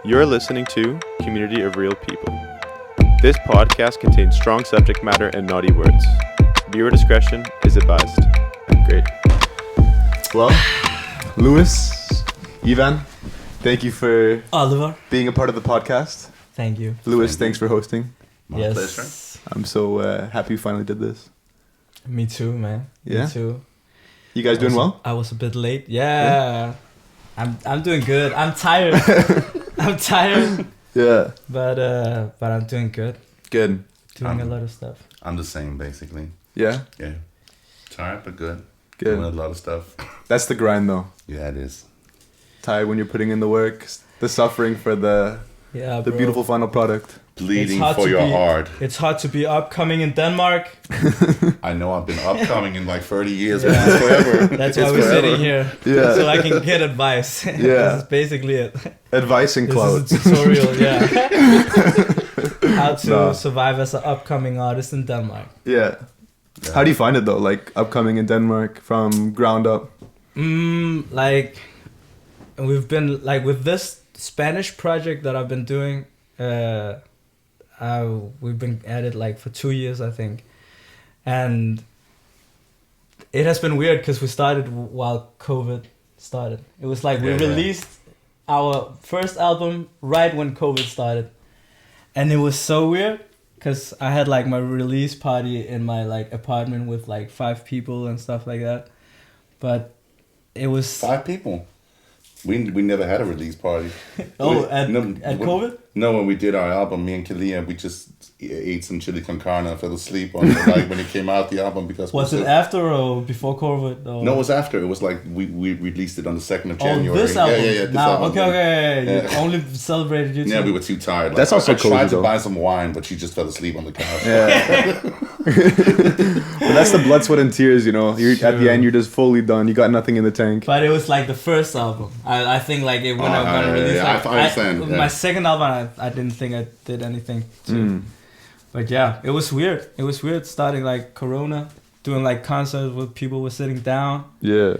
You're listening to Community of Real People. This podcast contains strong subject matter and naughty words. Viewer discretion is advised. Great. Well, Louis, Ivan, thank you for Oliver being a part of the podcast. Thank you. Louis, thanks for hosting. My pleasure. I'm so happy we finally did this. Me too, man. Yeah? Me too. You guys doing well? I was a bit late. Yeah. I'm doing good. I'm tired. I'm tired. Yeah. But I'm doing good. Good. Doing a lot of stuff. I'm the same, basically. Yeah? Yeah. Tired, but good. Good. Doing a lot of stuff. That's the grind, though. Yeah, it is. Tired when you're putting in the work, the suffering for the bro. beautiful final product. Bleeding for your heart. It's hard to be upcoming in Denmark. I know I've been upcoming in like 30 years, but it's forever. That's why we're sitting here. Yeah. So I can get advice. Yeah. This is basically it. Advice and clout. This is a tutorial, yeah. How to survive as an upcoming artist in Denmark. Yeah. How do you find it though? Like upcoming in Denmark from ground up? Like we've been like with this Spanish project that I've been doing. We've been at it like for 2 years, I think, and it has been weird because we started while COVID started. It was like we released our first album right when COVID started, and it was so weird because I had like my release party in my like apartment with like 5 people and stuff like that, but it was 5 people. We never had a release party. At COVID? No, when we did our album, me and Kaaliyah, we just ate some chili con carne and fell asleep on it, like when it came out, the album. Because was it after or before COVID? Or? No, it was after. It was like we released it on the 2nd of January. Oh, this album? Yeah. This album. Okay. You only celebrated you two? Yeah, we were too tired. Like, That's also cozy, I tried to though. buy some wine, but she just fell asleep on the couch. Yeah. But that's the blood, sweat, and tears, you know. At the end, you're just fully done. You got nothing in the tank. But it was like the first album. I think like when I was gonna release. Yeah, like, I understand. My second album, I didn't think I did anything to. But yeah, it was weird. It was weird starting like Corona, doing like concerts where people were sitting down. Yeah.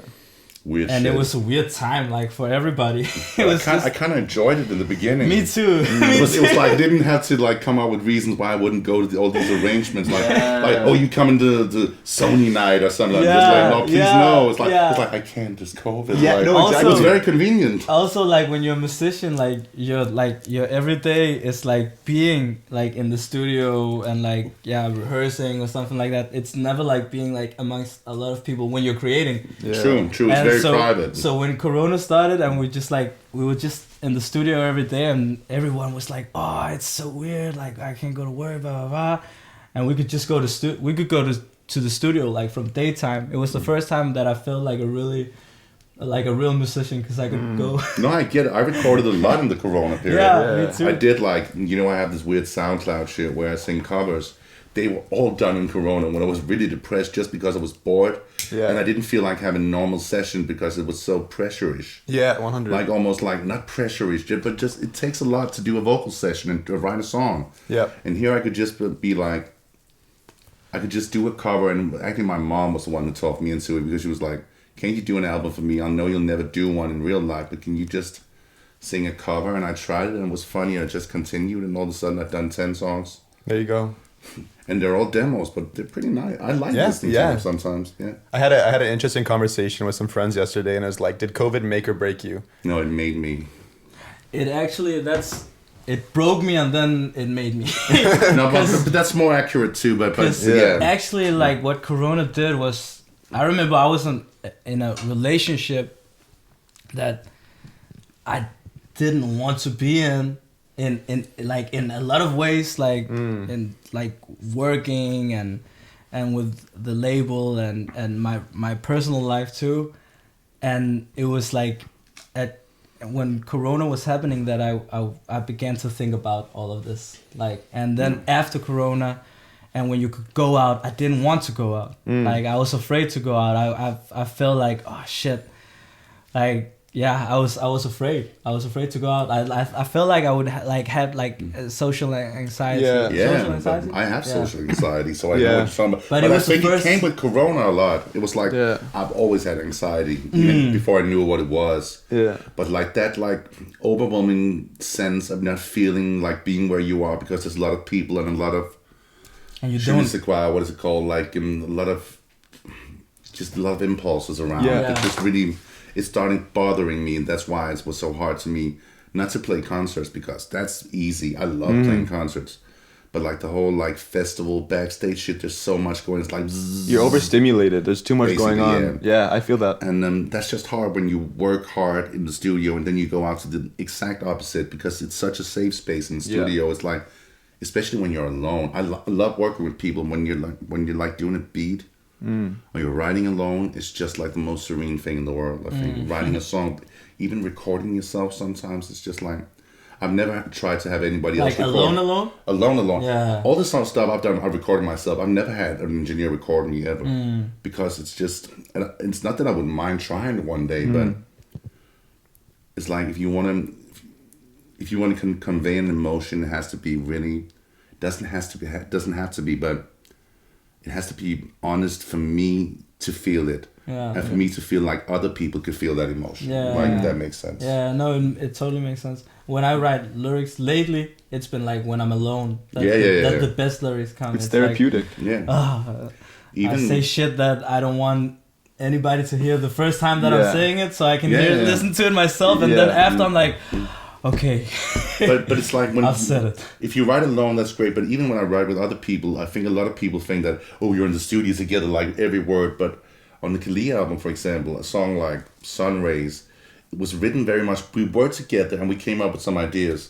Weird and shit. It was a weird time like for everybody. I kind of enjoyed it in the beginning. Me too. It was like I didn't have to like come up with reasons why I wouldn't go to all these arrangements. Like oh, you coming to the Sony night or something. Like this. Like no, please no. It's like I can't. Just COVID. Yeah, like, no, exactly. It was very convenient. Also, like when you're a musician, like your everyday is like being like in the studio and like rehearsing or something like that. It's never like being like amongst a lot of people when you're creating. Yeah. True. It's very private. So when Corona started and we were just in the studio every day and everyone was like, oh, it's so weird, like I can't go to work, blah blah blah, and we could just go to the studio like from daytime. It was the first time that I felt like a real musician because I could go. No, I get it. I recorded a lot in the Corona period. Yeah, me too. I did I have this weird SoundCloud shit where I sing covers. They were all done in Corona when I was really depressed just because I was bored. Yeah. And I didn't feel like having a normal session because it was so pressure-ish. Yeah, 100. Like almost like, not pressure-ish, but just it takes a lot to do a vocal session and to write a song. Yeah. And here I could just be like, I could just do a cover. And actually my mom was the one that talked me into it because she was like, can't you do an album for me? I know you'll never do one in real life, but can you just sing a cover? And I tried it and it was funny. I just continued and all of a sudden I've done 10 songs. There you go. And they're all demos, but they're pretty nice. I like listening to them sometimes. Yeah. I had an interesting conversation with some friends yesterday, and I was like, "Did COVID make or break you?" No, it made me. It actually it broke me and then it made me. No, but that's more accurate too. But actually, like what Corona did was, I remember I was in a relationship that I didn't want to be in a lot of ways, like in like working and with the label and my personal life too. And it was like when Corona was happening that I began to think about all of this, like, and then after Corona and when you could go out, I didn't want to go out. Like I was afraid to go out. I felt like, oh shit, like I was afraid. I was afraid to go out. I felt like I would had social anxiety. Yeah. Social anxiety? I have Yeah. social anxiety, so I Yeah. know what you're talking about. But But it I was the think it first- came with Corona a lot. It was like Yeah. I've always had anxiety, even before I knew what it was. Yeah. But like that, like overwhelming sense of not feeling like being where you are because there's a lot of people and a lot of And you je ne don't. sais quoi, what is it called? Like a lot of impulses around. Yeah. It just really, it's starting bothering me, and that's why it was so hard to me not to play concerts, because that's easy. I love playing concerts, but like the whole like festival backstage shit, there's so much going. It's like zzz, You're overstimulated. There's too much going Basically, on. Yeah, I feel that. and that's just hard when you work hard in the studio and then you go out to the exact opposite, because it's such a safe space in the studio. It's like, especially when you're alone. I love working with people when you're like doing a beat. Or you're writing alone, it's just like the most serene thing in the world. I think writing a song, even recording yourself sometimes, it's just like, I've never tried to have anybody else Like record. alone? Alone. Yeah. All the stuff I've done, I've recorded myself. I've never had an engineer recording me ever, because it's just, and it's not that I wouldn't mind trying it one day, but it's like if you want to convey an emotion, it has to be really, doesn't have to be, but it has to be honest for me to feel it. Yeah. And for me to feel like other people could feel that emotion. Yeah. Like, Yeah. that makes sense. Yeah, no, it totally makes sense. When I write lyrics lately, it's been like when I'm alone. That's the best lyrics come. It's therapeutic. Yeah. I say shit that I don't want anybody to hear the first time that I'm Yeah. saying it, so I can Yeah. listen to it myself, and Yeah. then after I'm like, okay, but it's like when I've said it. if you write alone, that's great. But even when I write with other people, I think a lot of people think that, oh, you're in the studio together, like every word. But on the Kaaliyah album, for example, a song like Sun Rays, it was written very much, we were together and we came up with some ideas.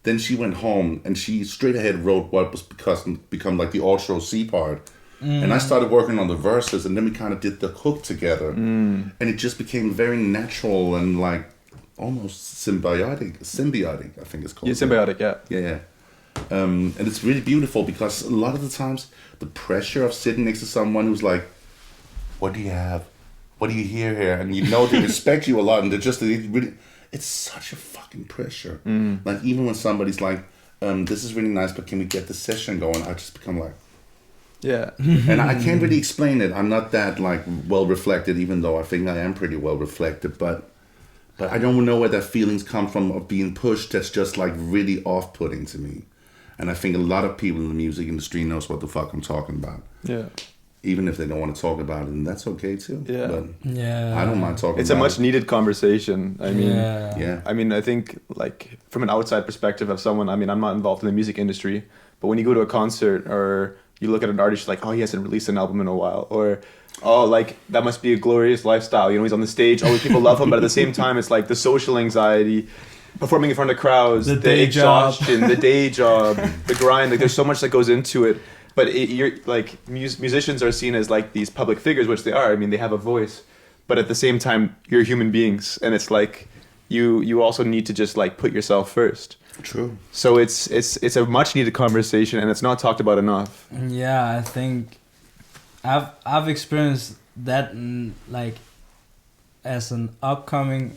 Then she went home and she straight ahead wrote what was become like the outro C part. And I started working on the verses, and then we kind of did the hook together. And it just became very natural and like almost symbiotic, I think it's called. Yeah, symbiotic, yeah. Yeah. And it's really beautiful, because a lot of the times the pressure of sitting next to someone who's like, what do you have? What do you hear here? And you know they respect you a lot, and it's such a fucking pressure. Like even when somebody's like, this is really nice, but can we get the session going? I just become like, Yeah. and I can't really explain it. I'm not that like well reflected, even though I think I am pretty well reflected, but I don't know where that feelings come from of being pushed. That's just like really off-putting to me. And I think a lot of people in the music industry knows what the fuck I'm talking about. Yeah. Even if they don't want to talk about it, and that's okay too. Yeah. But Yeah. I don't mind talking It's a about much needed conversation. I mean, Yeah. I mean, I think like from an outside perspective of someone, I mean, I'm not involved in the music industry, but when you go to a concert or you look at an artist like, oh, he hasn't released an album in a while, or oh, like that must be a glorious lifestyle. You know, he's on the stage, all these people love him, but at the same time, it's like the social anxiety, performing in front of crowds, The the day job. exhaustion, the day job, the grind. Like there's so much that goes into it. But you're like musicians are seen as like these public figures, which they are. I mean, they have a voice, but at the same time, you're human beings, and it's like you also need to just like put yourself first. True. So it's a much needed conversation, and it's not talked about enough. Yeah, I think I've experienced that like as an upcoming,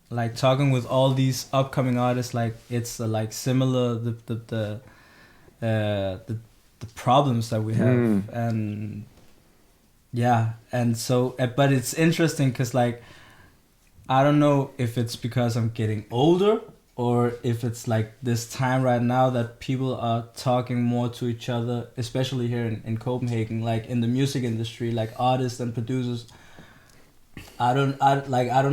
like talking with all these upcoming artists, like it's like similar the problems that we have, and yeah, and so but it's interesting because like I don't know if it's because I'm getting older or if it's like this time right now that people are talking more to each other, especially here in Copenhagen, like in the music industry, like artists and producers. I don't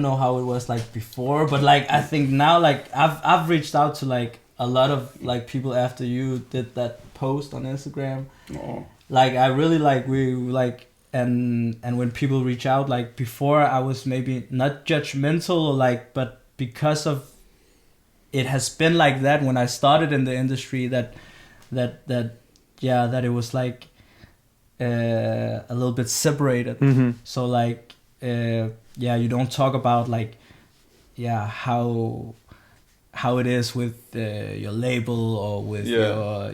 know how it was like before, but like I think now like I've reached out to like a lot of like people after you did that post on Instagram. Oh. Like I really like we like and when people reach out, like before I was maybe not judgmental or like, but because of it has been like that when I started in the industry that it was like a little bit separated. So like you don't talk about like how how it is with your label or with your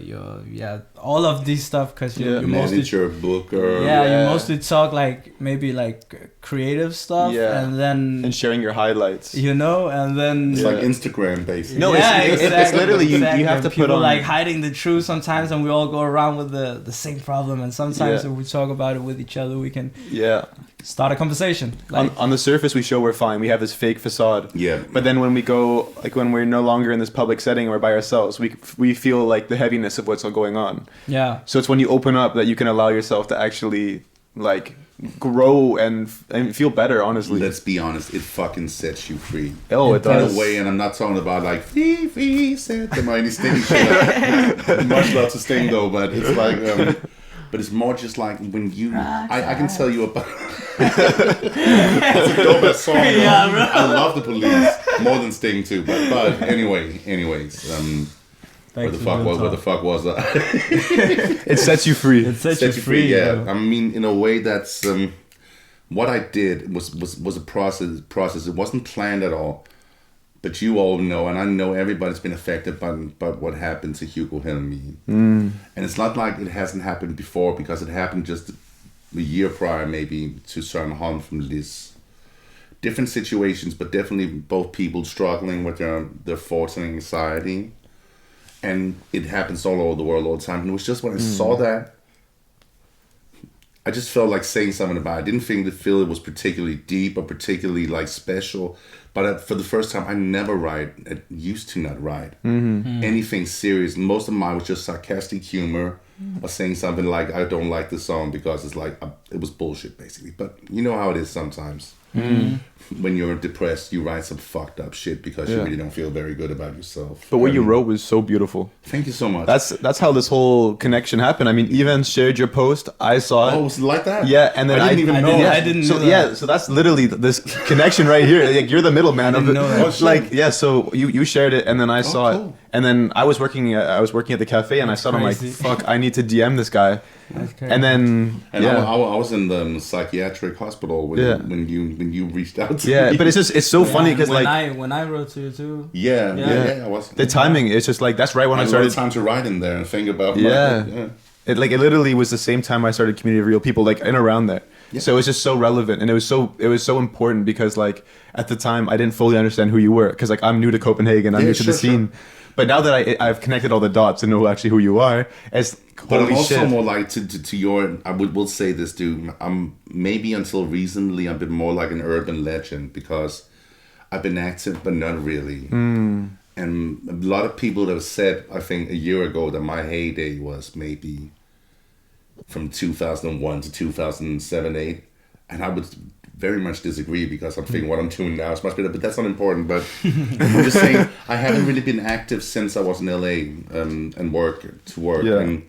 all of these stuff, because you mostly manager, booker. you mostly talk like maybe like creative stuff, and sharing your highlights, and then it's like Instagram basically. No, it's literally you have to people put on like hiding the truth sometimes, and we all go around with the same problem, and sometimes if we talk about it with each other, we can start a conversation. Like, on the surface, we show we're fine. We have this fake facade. Yeah. But then when we go, like when we're no longer in this public setting and we're by ourselves, we feel like the heaviness of what's going on. Yeah. So it's when you open up that you can allow yourself to actually like grow and feel better. Honestly. Let's be honest. It fucking sets you free. Oh, it does. In a way, and I'm not talking about like Fifi said the mighty stinging shit. Much love to Sting though, but it's like. But it's more just like when you... I can tell you about... That's a dope-ass song. Yeah, bro. I love the Police. More than Sting, too. But anyways... Where the fuck was I? It sets you free. It sets you free, yeah. Bro. I mean, in a way that's... what I did was a process. It wasn't planned at all. But you all know, and I know everybody's been affected by what happened to Hugo Helmi. And it's not like it hasn't happened before, because it happened just a year prior maybe to Søren Holm from Liz. Different situations, but definitely both people struggling with their thoughts and anxiety. And it happens all over the world all the time. And it was just when I saw that, I just felt like saying something about it. I didn't feel it was particularly deep or particularly like special. But for the first time, I never write. I used to not write anything serious. Most of mine was just sarcastic humor or saying something like, I don't like this song because it's like, it was bullshit basically. But you know how it is sometimes. When you're depressed, you write some fucked up shit because you really don't feel very good about yourself. But what you wrote was so beautiful. Thank you so much. That's how this whole connection happened. I mean, Ivan shared your post. I saw it. Oh, it was like that? Yeah, and then I didn't even know. I didn't know that. Yeah, so that's literally this connection right here. Like, you're the middleman of it. So you shared it, and then I saw it, and then I was working at the cafe, and I saw it. I'm like, fuck, I need to DM this guy. And then I was in the psychiatric hospital when you reached out to me. But it's so funny because when I wrote to you too. I was. The timing, it's just like that's right when I started. Time to write in there and think about. It literally was the same time I started Community of Real People, like in around there. So it was just so relevant, and it was so important because like at the time I didn't fully understand who you were, because like I'm new to Copenhagen, I'm new to the scene. But now that I've connected all the dots and know actually who you are, it's but holy I'm also shit. more like to your. I will say this, dude. I'm maybe until recently I've been more like an urban legend because I've been active, but not really. And a lot of people have said, I think a year ago, that my heyday was maybe from 2001 to 2007, 8, and I would very much disagree because I'm thinking what I'm doing now is much better, but that's not important. But I'm just saying I haven't really been active since I was in LA and work. And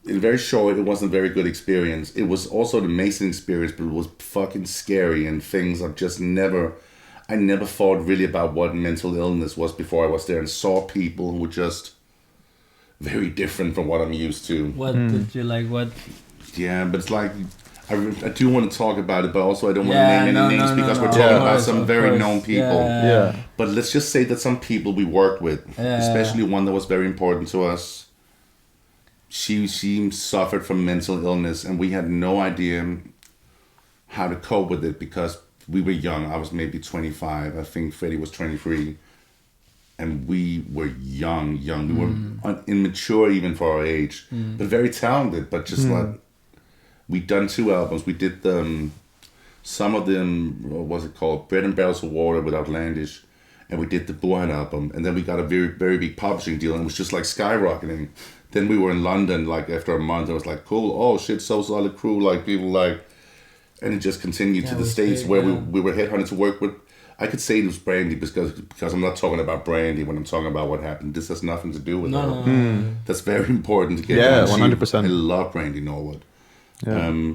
in very short, it wasn't a very good experience. It was also an amazing experience, but it was fucking scary and things I never thought really about what mental illness was before I was there and saw people who were just very different from what I'm used to. What did you like? What? Yeah, but it's like I do want to talk about it, but also I don't want to name any names because we're talking about some very known people. Yeah. But let's just say that some people we worked with, especially one that was very important to us, she suffered from mental illness, and we had no idea how to cope with it because we were young. I was maybe 25. I think Freddie was 23. And we were young. We were immature even for our age, but very talented. But just like, we'd done 2 albums. We did some of them, what was it called? Bread and Barrels of Water with Outlandish. And we did the Burhan album. And then we got a very, very big publishing deal, and it was just like skyrocketing. Then we were in London, like after a month, I was like, cool, oh shit, so solid crew, like people like, and it just continued to the States where we were headhunted to work with. I could say it was Brandy because I'm not talking about Brandy when I'm talking about what happened. This has nothing to do with her. No. That's very important to get down. 100%. I love Brandy Norwood. Yeah.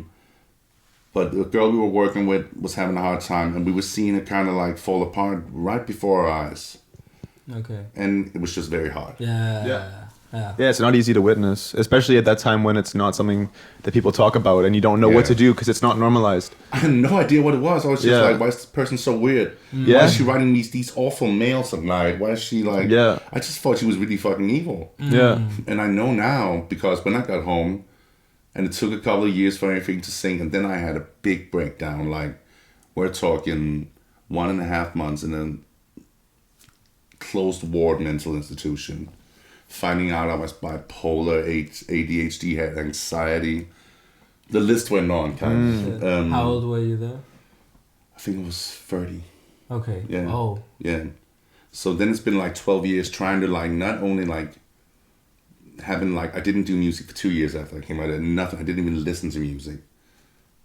But the girl we were working with was having a hard time, and we were seeing it kind of like fall apart right before our eyes. Okay. And it was just very hard. Yeah. Yeah, it's not easy to witness, especially at that time when it's not something that people talk about and you don't know what to do because it's not normalized. I had no idea what it was. I was just like, why is this person so weird? Yeah. Why is she writing these awful mails at night? Why is she like... Yeah. I just thought she was really fucking evil. Yeah. And I know now because when I got home, and it took a couple of years for everything to sink, and then I had a big breakdown. Like, we're talking 1.5 months in a closed ward mental institution. Finding out I was bipolar, ADHD, had anxiety. The list went on, kind of. How old were you there? I think it was 30. Okay. Yeah. Oh. Yeah. So then it's been like 12 years trying to like not only like having like I didn't do music for 2 years after I came out. Nothing. I didn't even listen to music.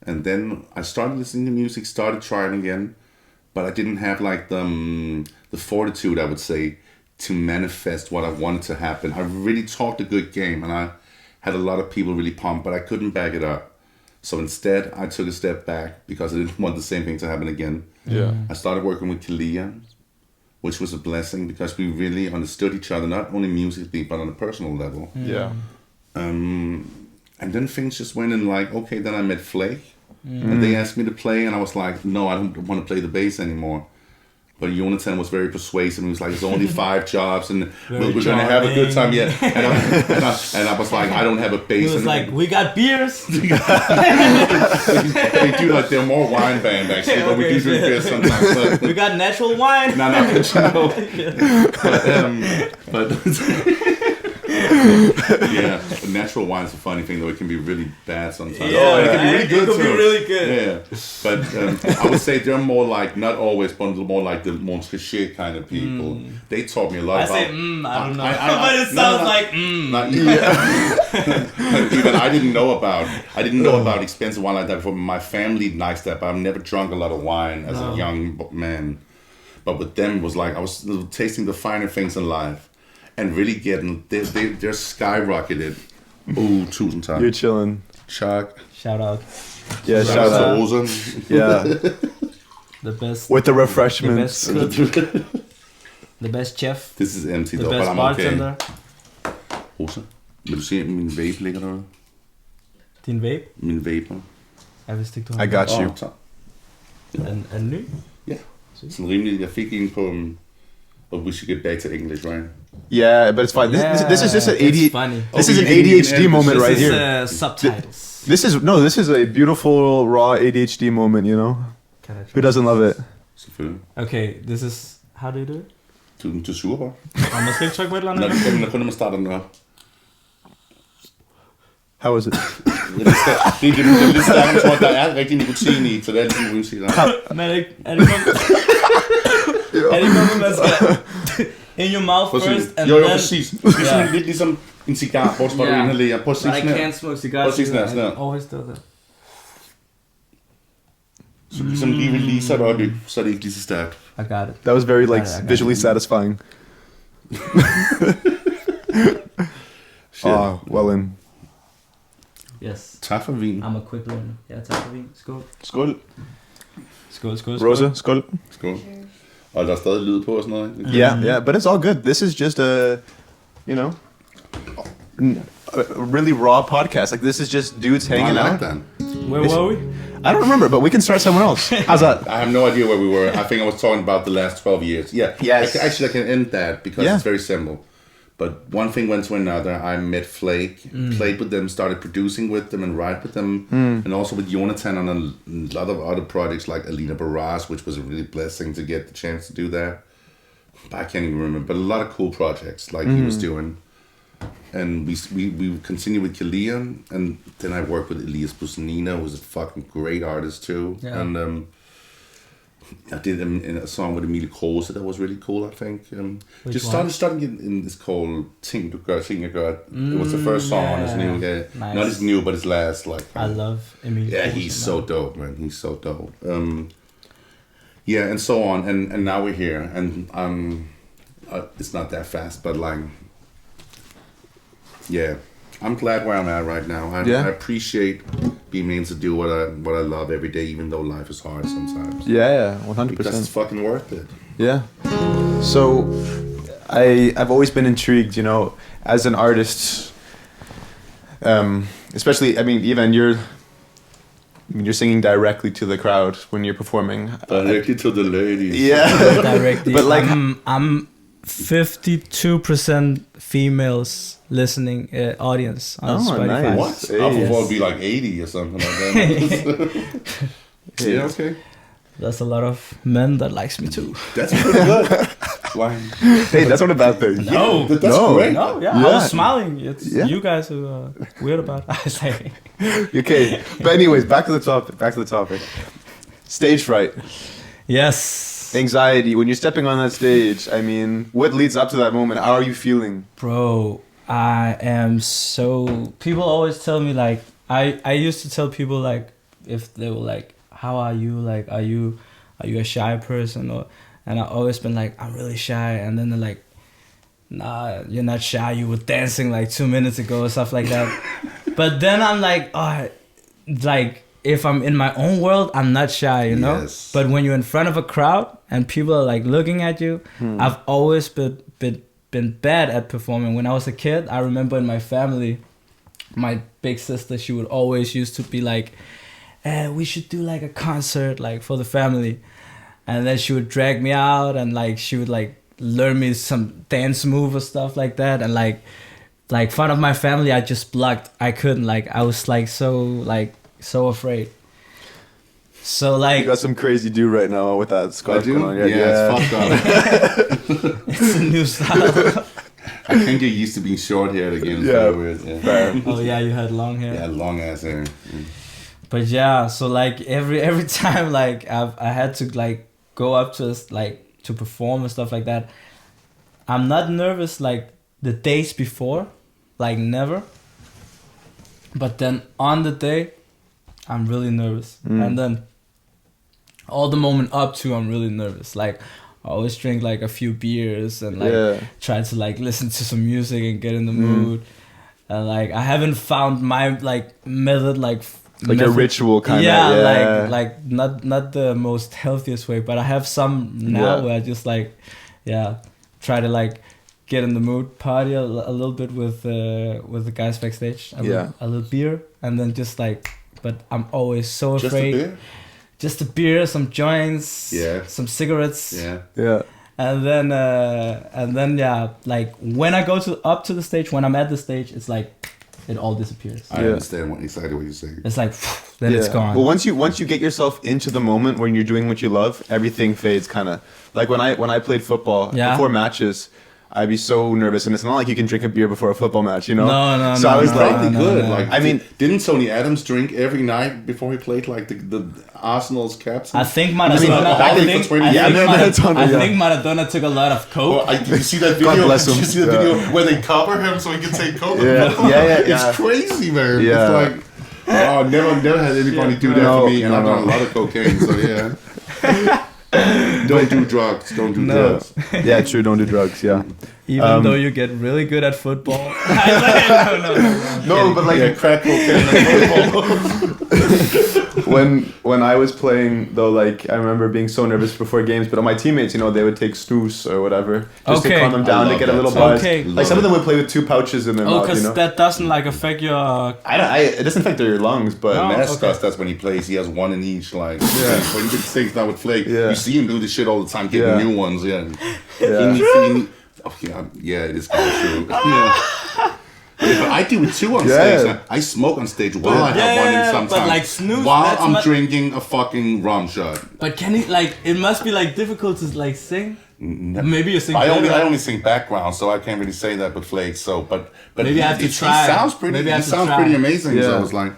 And then I started listening to music, started trying again, but I didn't have like the fortitude, I would say, to manifest what I wanted to happen. I really talked a good game, and I had a lot of people really pumped, but I couldn't back it up. So instead, I took a step back because I didn't want the same thing to happen again. Yeah. I started working with Kaaliyah, which was a blessing because we really understood each other, not only musically, but on a personal level. Yeah. And then things just went in like, okay, then I met Phlake, and they asked me to play, and I was like, no, I don't want to play the bass anymore. But Jonathan was very persuasive. He was like, "It's only 5 jobs, and we're going to have a good time." Yeah, and I was like, "I don't have a bass." He was like, "We got beers." They do like they're more wine band actually, but we do drink beer sometimes. But, we got natural wine. No, but you know, but yeah, but natural wine is a funny thing though. It can be really bad sometimes. Yeah, it can be really good too. Be really good. Yeah, but I would say they're more like not always, but more like the Montrachet kind of people. They taught me a lot I about. say, I don't know, but it sounds like. Even I didn't know about expensive wine like that before. My family likes that, but I've never drunk a lot of wine as a young man. But with them, it was like I was tasting the finer things in life. And really getting, they're skyrocketed. Oh, tusind tak. You're chilling. Chuck. Shout out. Yeah, shout out. Rosa. Yeah. The best. With the refreshments. The best cook. The best chef. This is empty the though, but best I'm bartender. okay. Rosa, vil du se min vape ligger derude? Din vape? Min vape. Jeg vidste ikke, du har. I got you. Tak. Er den ny? Ja. Sådan rimelig. Jeg fik en på... But we should get back to English, right? Yeah, but it's fine. This is just an it's funny. This is an ADHD moment right here. This is subtitles. This is a beautiful raw ADHD moment, you know. Who doesn't love it? Selvfølgelig. Okay, this is how do you do it? Du er sur på? Og man skal ikke trykke på et eller andet. Kun når man starter den op. How is it? Det er lidt stærkt, jeg tror, der er rigtig nikotin i, så det er altid en musik. Men er det ikke noget, man skal in your mouth first, and jo, then... præcis. Ligesom, lidt ligesom en cigar, bortset fra du inhalerer. Prøv at sige sådan her. I can't smoke cigars. Sådan her. Always do that. Så ligesom lige releaser det op, så er det ikke lige så stærkt. I got it. That was very like visually satisfying. Well in. Yes. Tak for vin. I'm a quick learner. Ja, tak for vin. Skål. Skål. Skål. Rosa, skål. Skål. Og der er stadig lyd på og sådan noget, ikke? Yeah, but it's all good. This is just a really raw podcast. Like this is just dudes hanging out. That. Where were we? I don't remember, but we can start somewhere else. How's that? I have no idea where we were. I think I was talking about the last 12 years. Yeah. Yes. Actually, I can end that because it's very simple. But one thing went to another. I met Phlake, played with them, started producing with them and write with them. And also with Jonathan on a lot of other projects like Alina Barras, which was a really blessing to get the chance to do that. But I can't even remember. But a lot of cool projects like he was doing. And we continued with Kaaliyah. And then I worked with Elias Busanina, who was a fucking great artist too. Yeah. And I did a song with Emilie Krause that was really cool, I think. Just starting in this called Ting Du Gør, Ting Jeg Gør. It was the first song on his new, nice. Not his new, but his last. Like I love Emilie Yeah, Krause he's so dope, man. He's so dope. Yeah, and so on. And now we're here. And it's not that fast, but like, yeah. I'm glad where I'm at right now. I appreciate being able to do what I love every day, even though life is hard sometimes. Yeah, 100%. Because it's fucking worth it. Yeah. So, I've always been intrigued, you know, as an artist, especially, I mean, even you're singing directly to the crowd when you're performing. Directly to the ladies. Yeah. Directly. But like, I'm 52% females listening audience on Spotify. nice. What? Hey, Alpha yes. would be like 80 or something like that. Yeah, okay. There's a lot of men that likes me too. That's pretty good. Why? Hey, that's not a bad thing. No. That's No. great. No, yeah, I Yeah. was smiling. It's Yeah. you guys who are weird about it. I was like, Okay, but anyways, back to the topic. Stage fright, yes, anxiety. When you're stepping on that stage, I mean, what leads up to that moment? How are you feeling? bro. I am so. People always tell me like I used to tell people like if they were like, how are you? Like, are you a shy person? Or and I always been like, I'm really shy. And then they're like, nah, you're not shy. You were dancing like 2 minutes ago or stuff like that. But then I'm like, oh, like if I'm in my own world, I'm not shy, you know. Yes. But when you're in front of a crowd and people are like looking at you, I've always been bad at performing. When I was a kid, I remember in my family, my big sister, she would always used to be like, we should do like a concert like for the family, and then she would drag me out and like she would like learn me some dance move or stuff like that, and like front of my family I just blocked. I couldn't, like I was like so afraid. So like You got some crazy dude right now with that I scarf do? going on. Yeah, it's fucked up. it's a new style. I can't get used to being short haired again. It's Yeah. very weird. Yeah. Fair. Oh yeah, you had long hair. Yeah, long ass hair. But yeah, so like every time like I had to like go up to like to perform and stuff like that, I'm not nervous like the days before, like never. But then on the day, I'm really nervous, and then all the moment up to, I'm really nervous. Like I always drink like a few beers and like try to like listen to some music and get in the mood. And like I haven't found my like method like a ritual kind of. Yeah, like not the most healthiest way, but I have some now where I just like try to like get in the mood, party a little bit with the guys backstage, a little beer, and then just like, but I'm always so afraid. Just a beer? Just a beer, some joints, some cigarettes, Yeah. and then like when I go up to the stage, when I'm at the stage, it's like it all disappears. I understand exactly what you're saying. It's like then it's gone. Well, once you get yourself into the moment when you're doing what you love, everything fades kind of. Like when I played football before matches, I'd be so nervous, and it's not like you can drink a beer before a football match, you know. No. So I was like, Probably good. no. Like, I mean, didn't Tony Adams drink every night before he played like the Arsenal's caps? I think Maradona. I think Maradona took a lot of coke. Oh, did you see that video? God bless him. Did you see the video where they cover him so he can take coke? Yeah. It's crazy, man. Yeah. It's like, oh, never had anybody do that for me, and I've done a lot of cocaine, so yeah. Don't do drugs. Don't do drugs. Yeah, true. Don't do drugs. Yeah. Even though you get really good at football. No, but like Crack cocaine and football. when I was playing though, like I remember being so nervous before games, but my teammates, you know, they would take snooze or whatever just to calm them down, to get a little buzz. Okay. Like some of them would play with 2 pouches in their mouth, because you know. that doesn't like affect your. It doesn't affect your lungs, but That's when he plays. He has one in each. Like, but you can sing now with Phlake. Yeah. You see him do this shit all the time, getting new ones. Yeah. It is kind of true. But I do it too on stage. I smoke on stage while I have one in sometimes. But like snooze, while I'm drinking a fucking rum shot. But can he like? It must be like difficult to like sing. Maybe you sing. I only sing background, so I can't really say that with Phlake. So, but maybe I have to try. He sounds pretty. He sounds pretty amazing. Yeah. So I was like.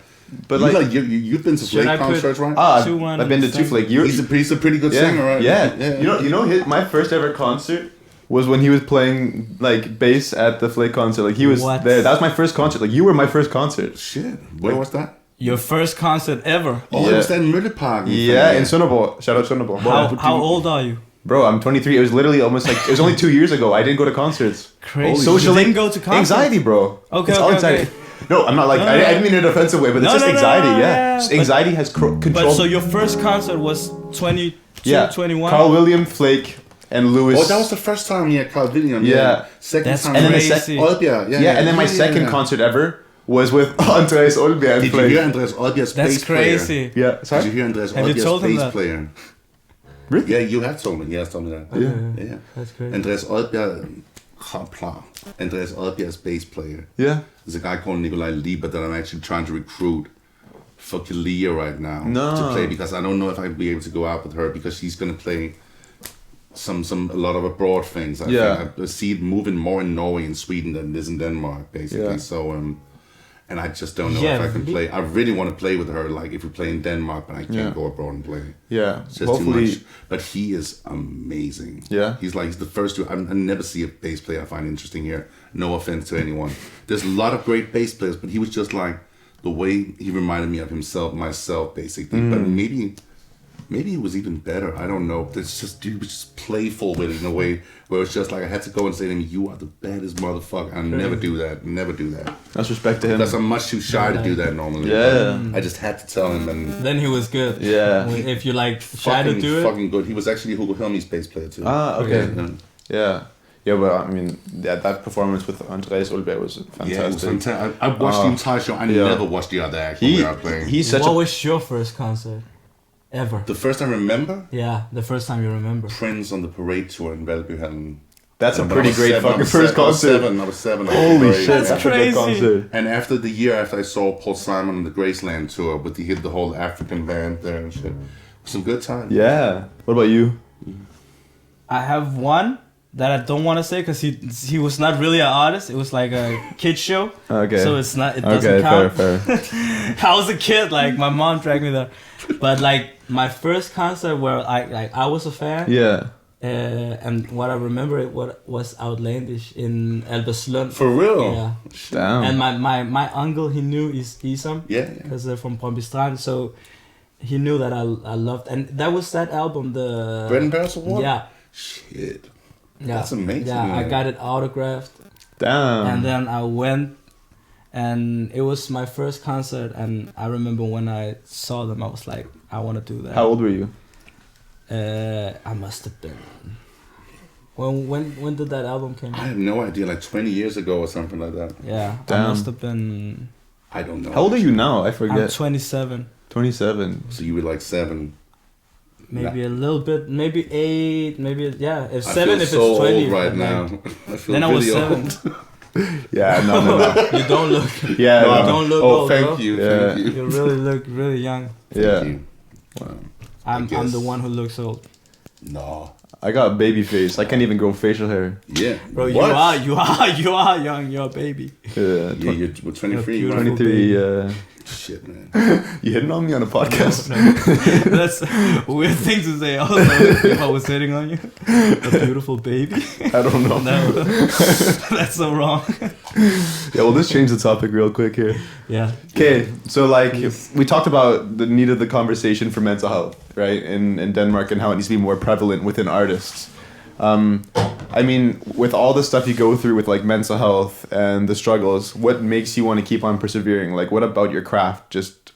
But you've been to Phlake concerts, right? I've been to 2 Phlake. He's a pretty good singer, right? Yeah. You know, my first ever concert was when he was playing like bass at the Phlake concert. Like he was there. That was my first concert. Like you were my first concert. Shit. Where was that? Your first concert ever? Oh, it was that in Mølleparken. Yeah, in Sønderborg. Shout out Sønderborg. How old are you? Bro, I'm 23. It was literally almost like it was only 2 years ago. I didn't go to concerts. Crazy. Social You didn't go to concerts? Anxiety, bro. Okay, it's all anxiety. Okay. No, I'm not like I didn't mean it in an offensive way, but it's just anxiety. Just anxiety has control. But so your first concert was 22, 21? Carl William, Phlake, and Louis. Oh, that was the first time, Carl William. Yeah. Second That's time. And then the crazy. Olbjerg. Yeah, and then my second concert ever was with Andreas Olbjerg. Did you hear Andreas Olbjerg's That's bass player? crazy. Yeah, Did sorry. you hear Andreas Have you told Olbjerg's him bass that? player? Really? Yeah, you have told me. He has told me that. Yeah. That's crazy. Andreas Olbjerg. Andreas Olbjerg's bass player. Yeah. There's a guy called Nikolai Lieber that I'm actually trying to recruit for Kaaliyah right now No. to play, because I don't know if I'll be able to go out with her, because she's gonna play a lot of abroad things. I think I see it moving more in Norway and Sweden than it is in Denmark, basically. Yeah. So and I just don't know Yeah, if I can play. I really want to play with her, like if we play in Denmark, but I can't go abroad and play. Yeah. It's just Hopefully. too much. But he is amazing. Yeah. He's the first to. I never see a bass player I find interesting here. No offense to anyone. There's a lot of great bass players, but he was just like the way he reminded me of myself, basically. But maybe he was even better. I don't know. It's just he was just playful with it in a way where it's just like I had to go and say to him, "You are the baddest motherfucker." I never do that. Never do that. That's respect to him. Because I'm much too shy to do that normally. Yeah. But I just had to tell him, and Then he was good. Yeah. If you like shy to do it. fucking good. He was actually Hugo Helmy's bass player too. Ah, okay. Yeah. Yeah. Yeah, but I mean, that performance with Andreas Olbjerg was fantastic. Yeah, it was fantastic. I watched the entire show. I never watched the other act when we were playing. He's such What a was your first concert ever? The first I remember, Yeah, the first time you remember. Prince on the parade tour in Valbyhallen. that's a When I pretty was great seven, fucking I was first seven, concert. I was seven. Holy shit, That's that's a good crazy. concert. And after the year after I saw Paul Simon on the Graceland tour, but he hit the whole African band there and shit. Some good time. Yeah. What about you? I have one that I don't want to say because he was not really an artist. It was like a kid show. Okay. So it doesn't Okay, count. fair. I was a kid, like my mom dragged me there. But like my first concert where I was a fan. Yeah. And what I remember was outlandish in Albertslund. For real? Yeah. Damn. And my uncle, he knew Isam. Yeah. Because they're from Brøndby Strand, so he knew that I loved, and that was that album, the Bread and Barrels Award? Yeah. Shit. Yeah. That's amazing. Yeah, I man. got it autographed, Damn. and then I went, and it was my first concert, and I remember when I saw them, I was like, I want to do that. How old were you? I must have been. When did that album come I out? have no idea, like 20 years ago or something like that. Yeah, Damn. I must have been. I don't know. How old are you now? I I'm forget. 27. 27. So you were like 7. Maybe a little bit, maybe 8, maybe If I 7, feel if so it's 20 old right but now. like- I feel Then I was really 7. old. Yeah, no. You don't look. Yeah, No, no. I don't look oh, old, thank bro. you, Yeah. thank you. You really look really young. Yeah. Thank you. Wow. I'm guess. the one who looks old. No. I got a baby face. I can't even grow facial hair. Yeah. Bro, What? you are young. You're a baby. Yeah, Yeah, you're 23. You're right? 23. Shit, man. You hitting on me on a podcast? That's a weird thing to say. Also, if I was hitting on you, a beautiful baby. I don't know. No, that's so wrong. Yeah, well, let's change the topic real quick here. Yeah. Okay, so like we talked about the need of the conversation for mental health, right? In Denmark and how it needs to be more prevalent within artists. I mean, with all the stuff you go through with like mental health and the struggles, what makes you want to keep on persevering? Like, what about your craft just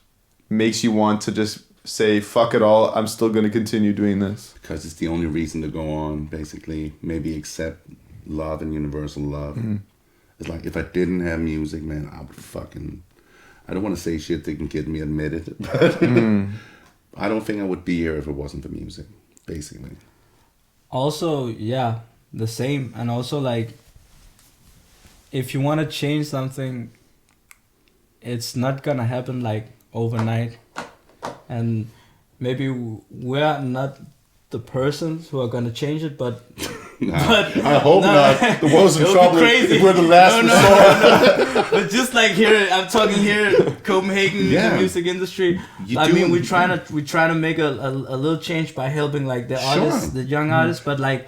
makes you want to just say, fuck it all, I'm still going to continue doing this? Because it's the only reason to go on, basically. Maybe accept love and universal love. It's like, if I didn't have music, man, I would fucking... I don't want to say shit that can get me admitted, but I don't think I would be here if it wasn't for music, basically. Also, yeah, the same. And also, like, if you want to change something, it's not gonna happen like overnight. And maybe we're not the persons who are gonna change it, but I hope no, not. The world's in it would be trouble crazy. if we're the last resort. But just like here, I'm talking here, Copenhagen, Yeah. the music industry. You I do mean, it. we try to make a little change by helping like the Sure. artists, the young artists. But like,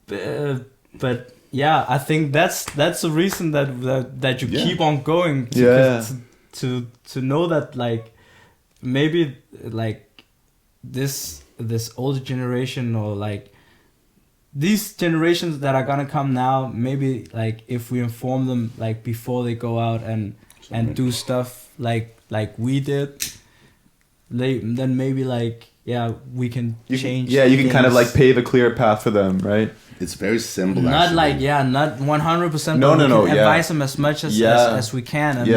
but yeah, I think that's the reason that you Yeah. keep on going. To know that like maybe like this older generation or like these generations that are gonna come now, maybe like if we inform them like before they go out and do stuff like we did, then maybe like we can change. You can kind of things. like pave a clear path for them, right? It's very simple. Not actually. like not 100%. No, Advise them as much as we can, and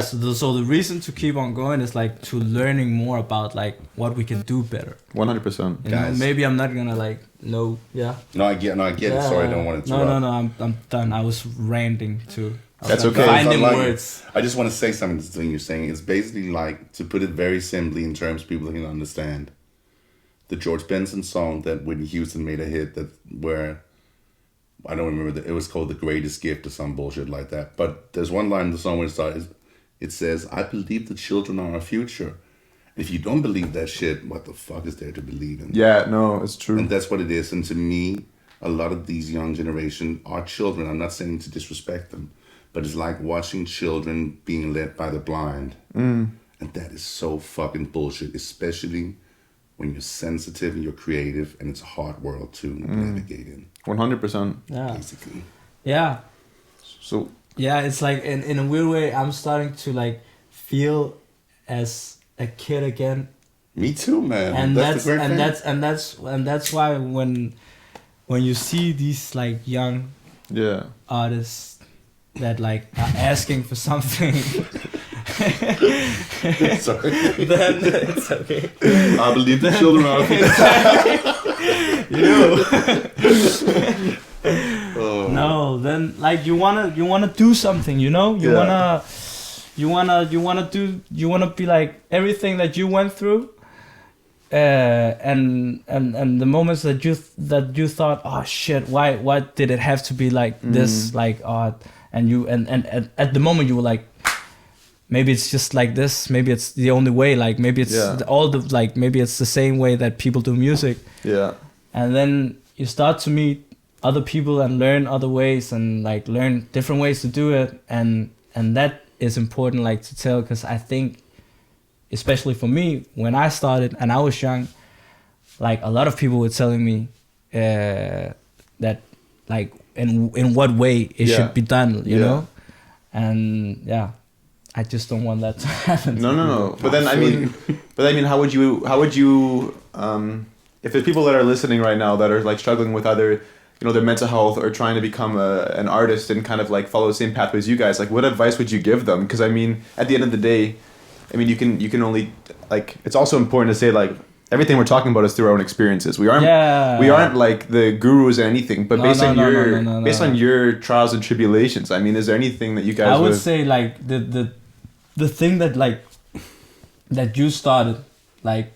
So the reason to keep on going is like to learning more about like what we can do better. 100%. You know, maybe I'm not gonna like no. I get it. Sorry, I don't want to interrupt. No. I'm done. I was ranting too. That's okay. Finding words. I just want to say something to the thing you're saying. It's basically like, to put it very simply in terms people can understand, the George Benson song that Whitney Houston made a hit where I don't remember it was called The Greatest Gift or some bullshit like that. But there's one line in the song where it says, I believe the children are our future. If you don't believe that shit, what the fuck is there to believe in? Yeah, no, it's true. And that's what it is. And to me, a lot of these young generation are children. I'm not saying to disrespect them, but it's like watching children being led by the blind. And that is so fucking bullshit, especially when you're sensitive and you're creative, and it's a hard world to navigate in. 100%. Yeah. Basically. Yeah. So. Yeah, it's like in a weird way, I'm starting to like feel as a kid again. Me too, man. And that's that's why when you see these like young artists that like are asking for something. Sorry. Then it's okay. I believe the children are. No, then like you wanna do something, you know? You wanna be like everything that you went through. And the moments that you thought, oh shit, why did it have to be like this, like and at the moment you were like, maybe it's just like this, maybe it's the only way, like maybe it's maybe it's the same way that people do music. Yeah. And then you start to meet other people and learn other ways and like learn different ways to do it, and that is important like to tell, because I think especially for me when I started and I was young, like a lot of people were telling me that like in what way it should be done, you know, and I just don't want that to happen. No. But then I mean, how would you if there's people that are listening right now that are like struggling with either, you know, their mental health or trying to become an artist and kind of like follow the same pathway as you guys, like what advice would you give them? Because I mean, at the end of the day, I mean, you can only, like, it's also important to say like everything we're talking about is through our own experiences. We aren't like the gurus or anything, but based on your trials and tribulations. I mean, is there anything that you guys? I would say like the thing that like that you started, like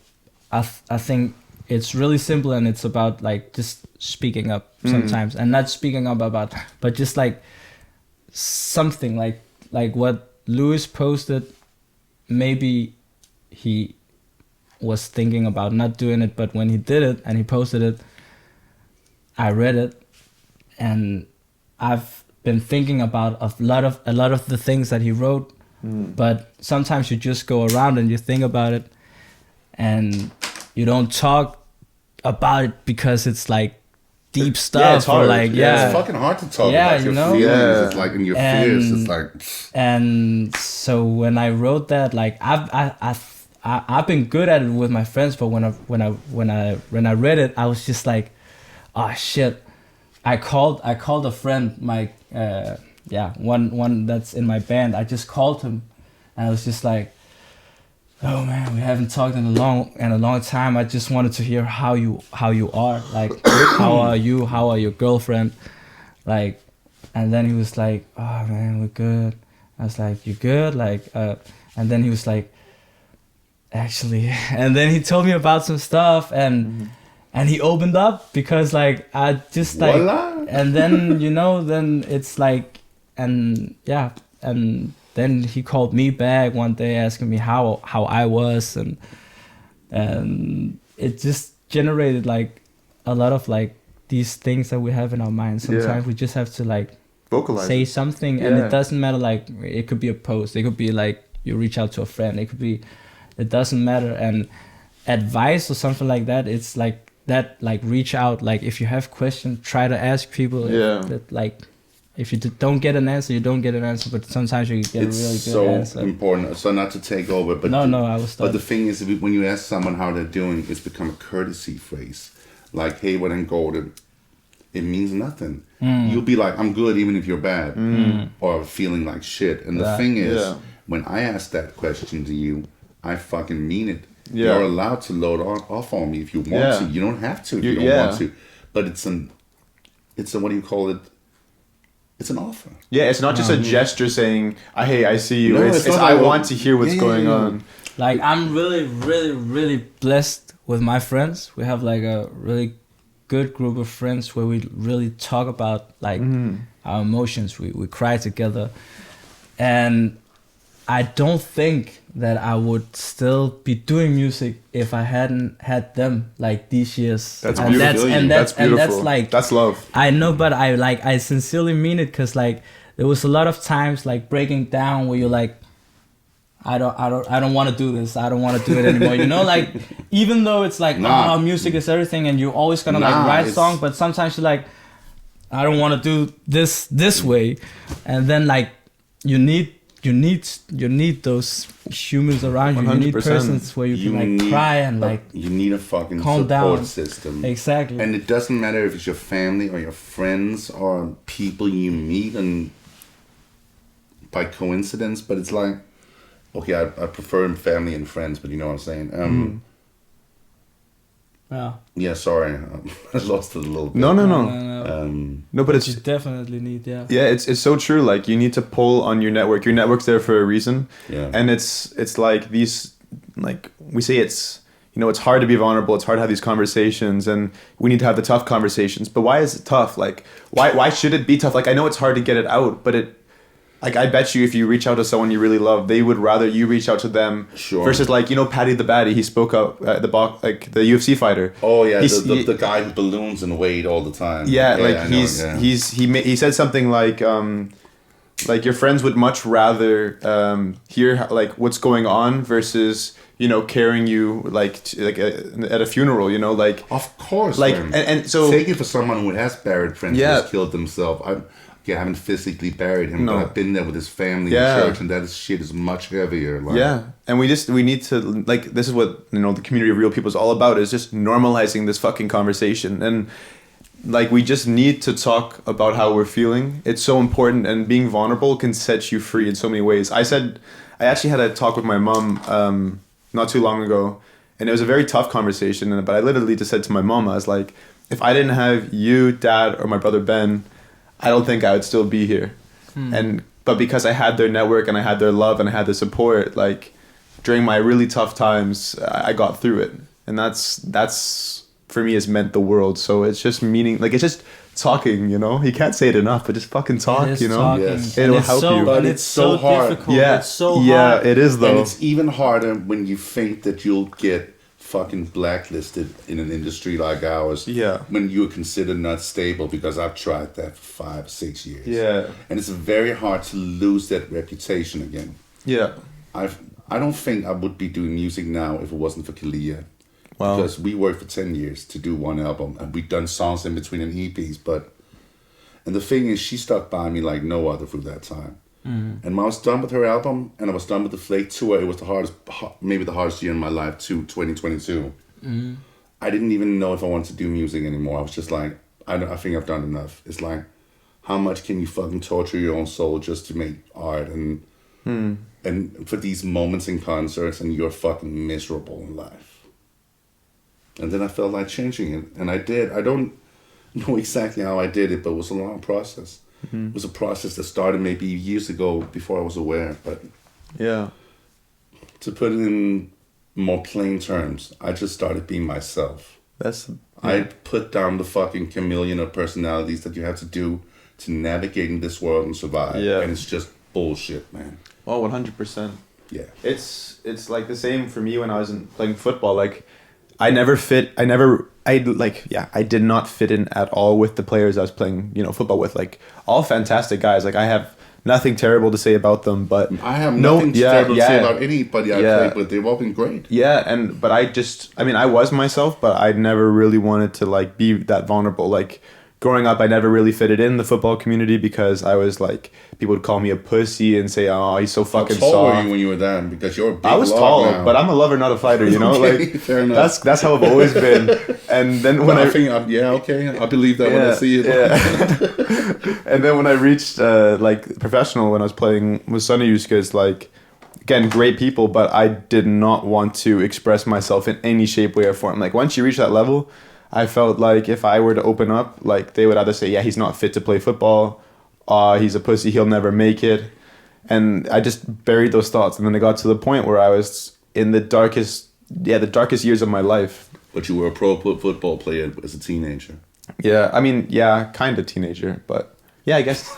I think it's really simple, and it's about like just speaking up sometimes, and not speaking up about, but just like something like what Louis posted. Maybe he was thinking about not doing it, but when he did it and he posted it, I read it, and I've been thinking about a lot of the things that he wrote. But sometimes you just go around and you think about it, and you don't talk about it because it's like deep stuff. Yeah, it's hard. Or like, it's fucking hard to talk about your feelings. Yeah. It's like in your fears. It's like. And so when I wrote that, like I've been good at it with my friends, but when I read it, I was just like, oh shit. I called a friend, my one that's in my band. I just called him, and I was just like, oh man, we haven't talked in a long time. I just wanted to hear how you are, like how are you, how are your girlfriend, like. And then he was like, oh man, we're good. I was like, you good, like, and then he was like, actually, and then he told me about some stuff, and he opened up, because like I just like, Voila. and then then it's like, and then he called me back one day asking me how I was, and it just generated like a lot of like these things that we have in our minds. Sometimes we just have to like vocalize, say something, and it doesn't matter, like it could be a post, it could be like you reach out to a friend, it doesn't matter. And advice or something like that, it's like that, like reach out, like if you have questions, try to ask people that, like if you don't get an answer, you don't get an answer. But sometimes you get It's a really so good answer. important. So not to take over, but No, I was. But the thing is, when you ask someone how they're doing, it's become a courtesy phrase. Like, hey, what I'm golden. It means nothing. You'll be like, I'm good even if you're bad. Or feeling like shit. And the thing is, when I ask that question to you, I fucking mean it. Yeah. You're allowed to load off on me if you want to. You don't have to if you don't want to. But it's a, what do you call it? It's an offer. Yeah, it's not just a gesture saying, hey, I see you. No, it's not I like, want to hear what's going on. Like, I'm really, really, really blessed with my friends. We have like a really good group of friends where we really talk about like our emotions. We cry together. And I don't think that I would still be doing music if I hadn't had them like these years. That's and beautiful. That's beautiful. Like, that's love. I know, but I sincerely mean it, because like there was a lot of times like breaking down where you're like, I don't want to do this. I don't want to do it anymore. You know, like, even though it's like, music is everything, and you're always gonna like write songs, but sometimes you're like, I don't want to do this way, and then like you need those humans around you. 100%. You need persons where you can like cry and like you need a fucking calm support down. system. Exactly. And it doesn't matter if it's your family or your friends or people you meet and by coincidence, but it's like, okay, I prefer family and friends, but you know what I'm saying. Yeah, sorry, I lost it a little bit. No. No, but you definitely need, Yeah, it's so true. Like, you need to pull on your network. Your network's there for a reason. Yeah. And it's like these, like we say, it's, you know, it's hard to be vulnerable. It's hard to have these conversations, and we need to have the tough conversations. But why is it tough? Like, why should it be tough? Like, I know it's hard to get it out, but like, I bet you if you reach out to someone you really love, they would rather you reach out to them. Sure. Versus, like, you know, Paddy the Baddy, he spoke up at the the UFC fighter. Oh yeah, the guy who balloons and weighed all the time. Yeah, like he said something like your friends would much rather hear like what's going on versus, you know, carrying you at a funeral, you know, like. Of course, like, man. and so take it for someone who has buried friends who has killed themselves. I haven't physically buried him, but I've been there with his family in church, and that shit is much heavier. Like. Yeah, and we need to, like, this is what, you know, the community of real people is all about, is just normalizing this fucking conversation. And like, we just need to talk about how we're feeling. It's so important, and being vulnerable can set you free in so many ways. I actually had a talk with my mom not too long ago, and it was a very tough conversation, but I literally just said to my mom, I was like, if I didn't have you, Dad, or my brother Ben, I don't think I would still be here. But because I had their network and I had their love and I had their support, like, during my really tough times, I got through it. And that's for me has meant the world. So it's just it's just talking, you know? You can't say it enough, but just fucking talk, you know? Talking. Yes. It'll help you. But it's so hard. Difficult. Yeah. It's so hard. Yeah, it is though. And it's even harder when you think that you'll get fucking blacklisted in an industry like ours. Yeah. When you're considered not stable, because I've tried that for 5 or 6 years. Yeah. And it's very hard to lose that reputation again. Yeah. I don't think I would be doing music now if it wasn't for Kaaliyah. Wow. Because we worked for 10 years to do one album, and we've done songs in between and EPs, and the thing is, she stuck by me like no other through that time. And when I was done with her album and I was done with the Phlake tour, it was maybe the hardest year in my life, 2022. I didn't even know if I wanted to do music anymore. I was just like, I think I've done enough. It's like, how much can you fucking torture your own soul just to make art and for these moments in concerts, and you're fucking miserable in life. And then I felt like changing it, and I did. I don't know exactly how I did it, but it was a long process. It was a process that started maybe years ago before I was aware. But yeah, to put it in more plain terms, I just started being myself. I put down the fucking chameleon of personalities that you have to do to navigate in this world and survive. Yeah. And it's just bullshit, man. Oh, 100%. Yeah. It's like the same for me when I was playing football. Like, I did not fit in at all with the players I was playing, you know, football with. Like, all fantastic guys. Like, I have nothing terrible to say about them, but I have nothing terrible to say about anybody I played with. They've all been great. Yeah, but I was myself, but I never really wanted to, like, be that vulnerable. Like, growing up, I never really fitted in the football community because I was like, people would call me a pussy and say, oh, he's so fucking How tall soft. were you when you were that? Because you're a big I was log tall, now. but I'm a lover, not a fighter, you know? Okay, Like, fair enough. that's how I've always been. And then when I think, I believe that when I see it. Yeah. And then when I reached like professional, when I was playing with Sønderjyske, like, again, great people, but I did not want to express myself in any shape, way, or form. Like, once you reach that level, I felt like if I were to open up, like, they would either say, yeah, he's not fit to play football, he's a pussy, he'll never make it. And I just buried those thoughts. And then it got to the point where I was in the darkest years of my life. But you were a pro football player as a teenager. Yeah, I mean, yeah, kind of teenager, but yeah, I guess.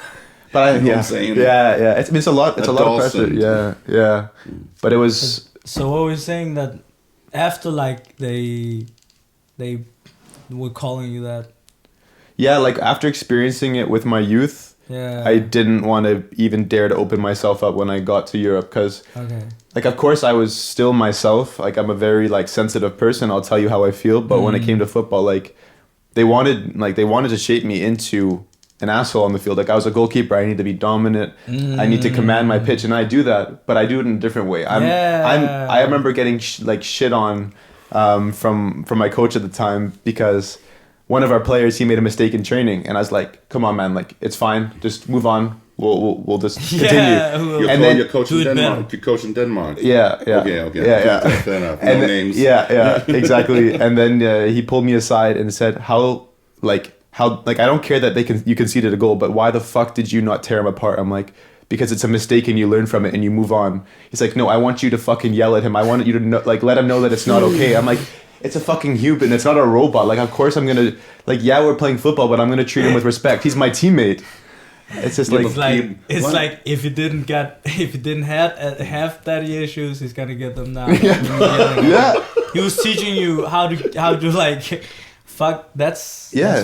But You know what I'm saying? Yeah. It's a lot. It's a lot of pressure. Adolescent. Yeah. But it was. So what we're saying that after like they were calling you that. Yeah, like after experiencing it with my youth, Yeah. I didn't want to even dare to open myself up when I got to Europe because, Okay. like, of course I was still myself. Like, I'm a very like sensitive person. I'll tell you how I feel. But when it came to football, like, they wanted to shape me into an asshole on the field. Like, I was a goalkeeper. I need to be dominant. I need to command my pitch, and I do that. But I do it in a different way. I remember getting shit on from my coach at the time because one of our players, he made a mistake in training, and I was like, "Come on, man! Like, it's fine. Just move on. We'll just continue." And then You're coaching Denmark. You're coaching Denmark. Yeah. Okay. Yeah. Fair enough. And No then, names. Yeah, exactly. And then he pulled me aside and said, how I don't care that you conceded a goal, but why the fuck did you not tear him apart? I'm like, because it's a mistake and you learn from it and you move on. He's like, no, I want you to fucking yell at him. I want you to know, like, let him know that it's not okay. I'm like, it's a fucking human. It's not a robot. Like, of course I'm gonna, like, yeah, we're playing football, but I'm gonna treat him with respect. He's my teammate. It's just It's like if you didn't have daddy issues, he's gonna get them now. Yeah. He was teaching you how to like fuck. That's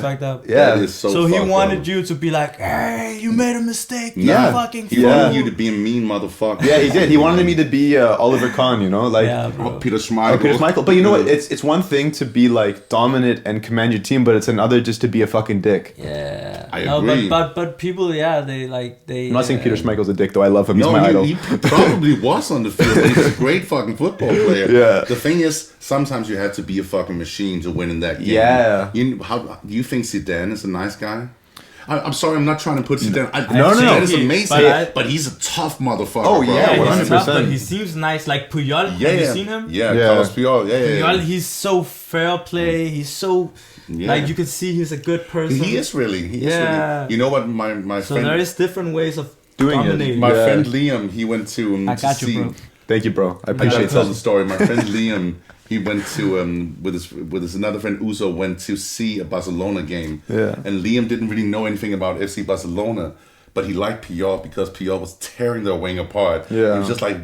fucked up. Yeah. That is So he fucked wanted up. you to be like, hey, you made a mistake. Nah, You fucking he fool. wanted you to be a mean motherfucker. Yeah, he did. He wanted me to be Oliver Kahn, you know, like. Yeah, bro. Peter Schmeichel. Peter Schmeichel. But you know what? It's one thing to be like dominant and command your team, but it's another just to be a fucking dick. Yeah. I agree. But people, they. I'm not saying Peter Schmeichel's a dick, though. I love him. He's No, my idol. he probably was on the field. But he's a great fucking football player. Yeah. The thing is, sometimes you have to be a fucking machine to win in that game. Yeah. Do you think Zidane is a nice guy? I'm sorry, I'm not trying to put Zidane. No. Zidane is amazing, But but he's a tough motherfucker. Oh, bro. yeah, he's 100%. tough, but he seems nice. Like Puyol, have you seen him? Yeah, Yeah. Carlos Puyol. Yeah. Puyol, he's so fair play. He's so Yeah. like you can see he's a good person. He is really. Yeah. You know what, my So friend, there is different ways of Doing it. dominating. my Yeah. friend Liam, he went to I got to you, see. bro. Thank you, bro. I I gotta appreciate tell the that. story. My friend Liam, he went to with his another friend Uzo went to see a Barcelona game. Yeah. And Liam didn't really know anything about FC Barcelona, but he liked Puyol because Puyol was tearing their wing apart. Yeah. He was just like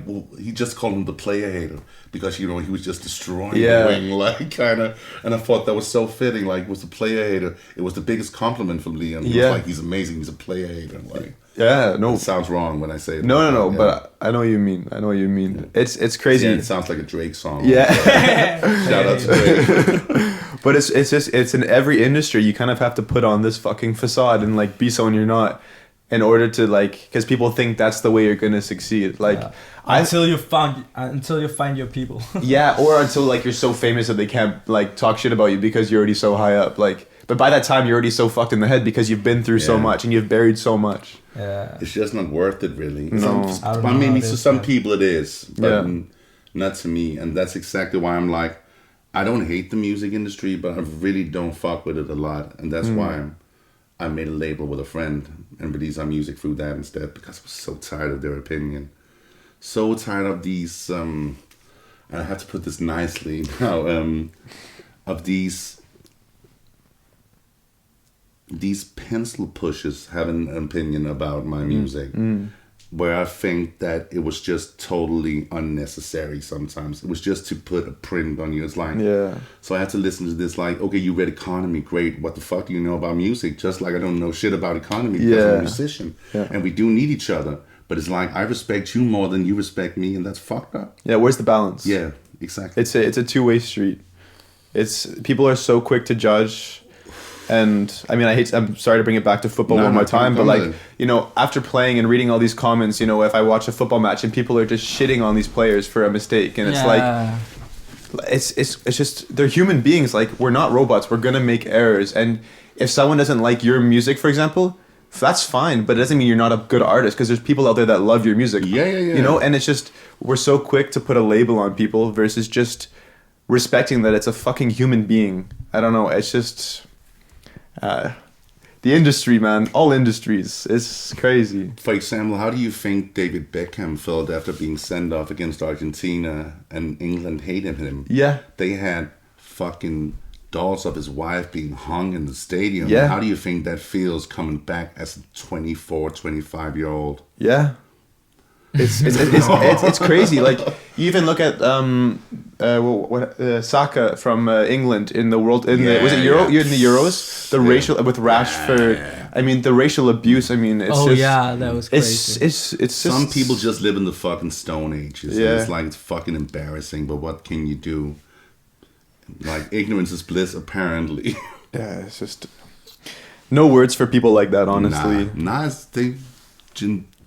he just called him the player hater because he was just destroying Yeah. the wing, like kind of. And I thought that was so fitting. Like, it was the player hater. It was the biggest compliment from Liam. He Yeah. was like, he's amazing. He's a player hater. Like, Yeah, no. it sounds wrong when I say it. No, Yeah. but I know what you mean. I know what you mean. It's crazy. Yeah, it sounds like a Drake song. Yeah. Shout out to Drake. But it's in every industry. You kind of have to put on this fucking facade and like be someone you're not in order to like, because people think that's the way you're gonna succeed. Like until you find your people. yeah, or until like you're so famous that they can't like talk shit about you because you're already so high up. Like, but by that time you're already so fucked in the head because you've been through so Yeah. much and you've buried so much. Yeah. It's just not worth it, really. No. I don't know Maybe how it to is, some yeah. people it is, but Yeah. not to me. And that's exactly why I'm like, I don't hate the music industry, but I really don't fuck with it a lot. And that's why I made a label with a friend and released our music through that instead, because I was so tired of their opinion. So tired of these, and I have to put this nicely now, of these pencil pushes having an opinion about my music, where I think that it was just totally unnecessary sometimes. It was just to put a print on you. It's like, Yeah. so I had to listen to this like, okay, you read economy, great. What the fuck do you know about music? Just like I don't know shit about economy because I'm a Yeah. musician. Yeah. And we do need each other. But it's like, I respect you more than you respect me, and that's fucked up. Yeah, where's the balance? Yeah, exactly. It's a two-way street. It's people are so quick to judge. And I mean, I'm sorry to bring it back to football one more time, but like, you know, after playing and reading all these comments, you know, if I watch a football match and people are just shitting on these players for a mistake, and it's like, it's just, they're human beings. Like, we're not robots. We're gonna make errors. And if someone doesn't like your music, for example, that's fine, but it doesn't mean you're not a good artist, because there's people out there that love your music. Yeah. You know, and it's just, we're so quick to put a label on people versus just respecting that it's a fucking human being. I don't know. It's just, the industry, man, all industries, it's crazy. For example, how do you think David Beckham felt after being sent off against Argentina and England hated him? Yeah. They had fucking dolls of his wife being hung in the stadium. Yeah. How do you think that feels coming back as a 24, 25-year-old? Yeah. It's crazy. Like, you even look at Saka from England in the world was it Euro? You're in the Euros. The racial with Rashford. Yeah. I mean, the racial abuse. I mean, it's that was crazy. It's just, some people just live in the fucking Stone Ages. Yeah. It's like, it's fucking embarrassing. But what can you do? Like, ignorance is bliss, apparently. Yeah, it's just no words for people like that. Honestly,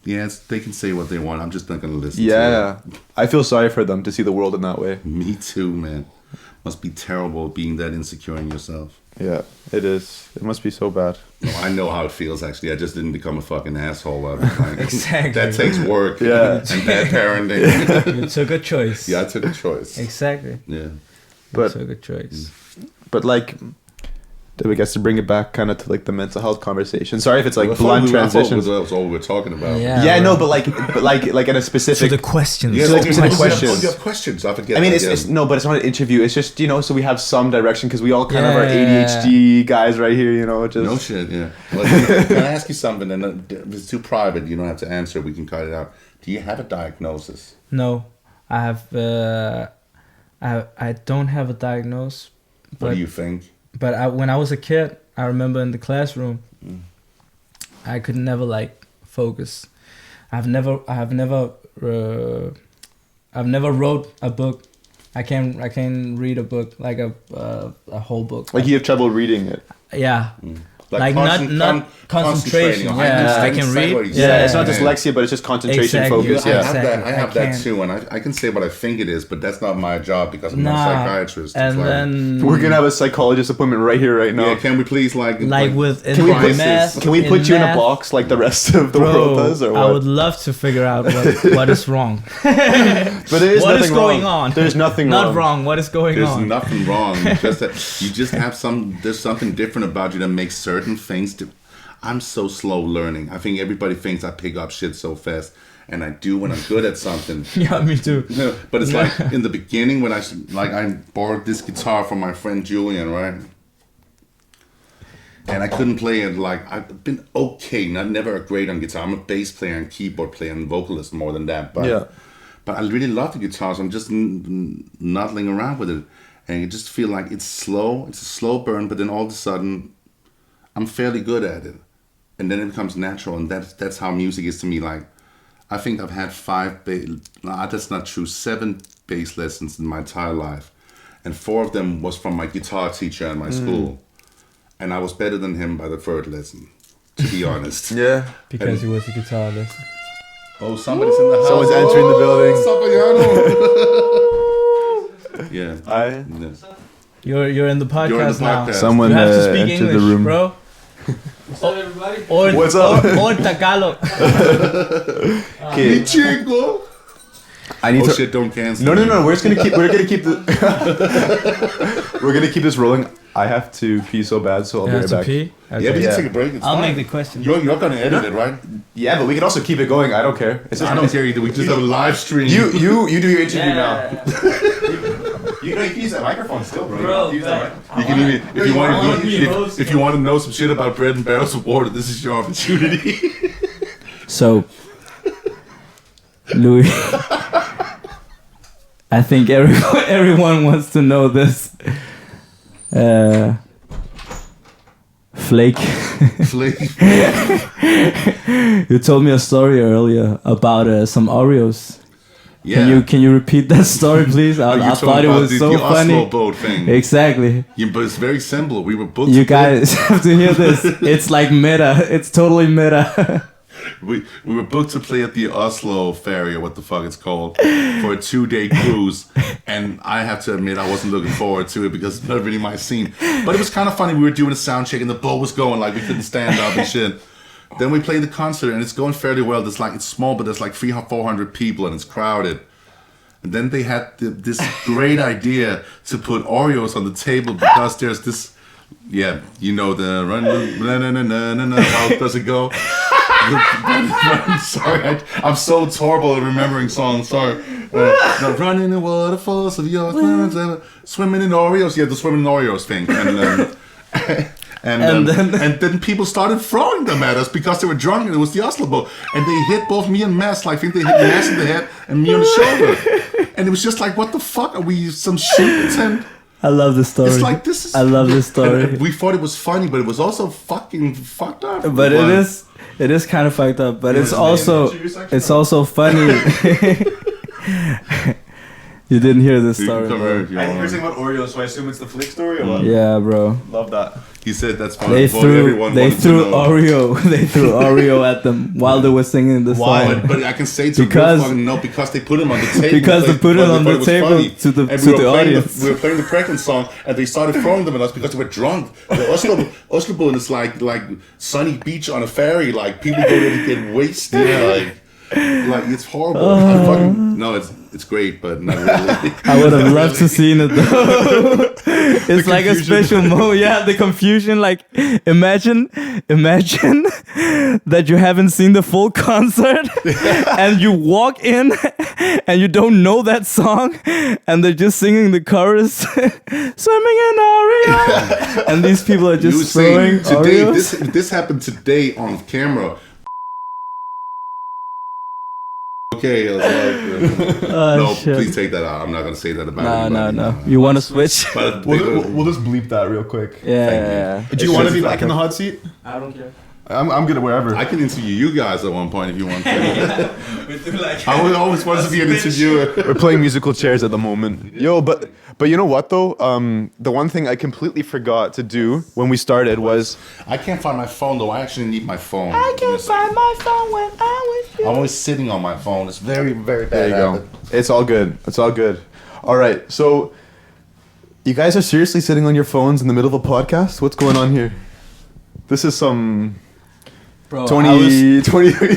Yes, they can say what they want. I'm just not going to listen to it. I feel sorry for them to see the world in that way. Me too, man. Must be terrible being that insecure in yourself. Yeah, it is. It must be so bad. No, I know how it feels, actually. I just didn't become a fucking asshole. Like, exactly. That takes work. Yeah. And bad parenting. You took a choice. Yeah, I took a choice. Exactly. Yeah. You took a choice. But like, I guess to bring it back kind of to like the mental health conversation. Sorry if it's like blunt transitions. That's all we were talking about. Yeah, no, but like in a specific. So the questions. Yeah, like specific questions. You have questions. I forget. I mean, it's no, but it's not an interview. It's just, you know, so we have some direction because we all kind of are ADHD guys right here. You know, just no shit. Yeah. Well, can I ask you something? And if it's too private, you don't have to answer. We can cut it out. Do you have a diagnosis? No, I have. I don't have a diagnosis. What do you think? But when I was a kid, I remember in the classroom, I could never like focus. I've never wrote a book. I can't read a book like a whole book. Like, you have trouble reading it. Yeah. Like not concentration. Yeah, I can read. Yeah, it's not dyslexia, but it's just concentration, focus. Yeah, I have that too, and I can say what I think it is, but that's not my job because I'm not a psychiatrist. And then we're gonna have a psychologist appointment right here, right now. Yeah, can we please can we put you in a box like the rest of the world does, or what? I would love to figure out what is wrong. But there is what nothing is going wrong. on? There's nothing not wrong. What is going There's on? There's nothing wrong. Just that you just have there's something different about you that makes certain things. I'm so slow learning. I think everybody thinks I pick up shit so fast, and I do when I'm good at something. Yeah, me too. But it's like in the beginning when I borrowed this guitar from my friend Julian, right? And I couldn't play it. Like, I've been okay, never great on guitar. I'm a bass player and keyboard player and vocalist more than that. But I really love the guitar, so I'm just noodling around with it. And you just feel like it's slow. It's a slow burn, but then all of a sudden, I'm fairly good at it. And then it becomes natural, and that's how music is to me. Like, I think I've had 7 bass lessons in my entire life. And 4 of them was from my guitar teacher in my school. And I was better than him by the 3rd lesson, to be honest. Yeah. Because he was a guitarist. Oh, somebody's in the house. Someone's entering the building. Yeah. You're in the podcast, You're in the podcast. now. Someone you have to speak entered English, the room. bro. What's up, everybody? What's up? Or Tagalog. Hey, chico. I need to. Shit! Don't cancel. No. We're gonna keep this rolling. I have to pee so bad, so I'll be right back. Pee? Okay. Yeah, but you take a break. It's I'll fine. make the question. You're gonna edit it, right? Yeah, but we can also keep it going. I don't care. I don't care either. We just have a live stream. You do your interview now. You can use that microphone still, bro. You can even if you want to know some shit about bread and barrels of water, this is your opportunity. So, Louis, I think everyone wants to know this. Phlake. Phlake. You told me a story earlier about some Oreos. Yeah. Can you repeat that story, please? Oh, you're I talking thought it about was the so funny. Oslo boat thing. Exactly. Yeah, but it's very simple. We were booked. You guys have to hear this. It's like meta. It's totally meta. We were booked to play at the Oslo ferry, or what the fuck it's called, for a 2-day cruise. And I have to admit, I wasn't looking forward to it because it's not really my scene. But it was kind of funny. We were doing a sound check and the boat was going like we couldn't stand up and shit. Then we played the concert and it's going fairly well. It's small, but there's like 300-400 people and it's crowded. And then they had this great idea to put Oreos on the table because there's this, yeah, you know the run, how does it go? Sorry, I'm so terrible at remembering songs. Sorry. Running in the waterfalls of your swimming in Oreos. Yeah, the swimming in Oreos thing. And then people started throwing them at us because they were drunk and it was the Oslo boat. And they hit both me and Mads. Like, I think they hit Mads in the head and me on the shoulder. And it was just like, what the fuck? Are we some shit? I love this story. It's like, this is... I love this story. And we thought it was funny, but it was also fucking fucked up. But it is kind of fucked up. But it's also funny. You didn't hear this story, bro. I didn't hear something about Oreos, so I assume it's the Phlake story or what? Yeah, bro. Love that. He said that's fine. They threw Oreo at them while they were singing the song. But I can say to because they put him on the table. Because they put it on the table to the audience. We were playing the pregnant song, and they started throwing them at us because they were drunk. The Oslo boat is like sunny beach on a ferry. Like people go there to get wasted. Like it's horrible. It's great, but not really. I would have loved to seen it though. It's like a special moment. Yeah, the confusion. Like imagine that you haven't seen the full concert and you walk in and you don't know that song and they're just singing the chorus, swimming in Oreo, and these people are just throwing Oreos. This happened today on camera. Okay, no, shit. please take that out. I'm not gonna say that about anybody. No. You want to switch? But We'll just bleep that real quick. Yeah. Do you want to be back in the hot seat? I don't care. I'm good at wherever. I can interview you guys at one point if you want to. We do like. I would always want to be an interviewer. We're playing musical chairs at the moment. Yo, but you know what though? The one thing I completely forgot to do when we started was I can't find my phone though. I actually need my phone. I can't find my phone when I was you. I'm always sitting on my phone. It's very, very bad. there you go. habit. It's all good. It's all good. All right. So you guys are seriously sitting on your phones in the middle of a podcast? What's going on here? This is some Bro, 20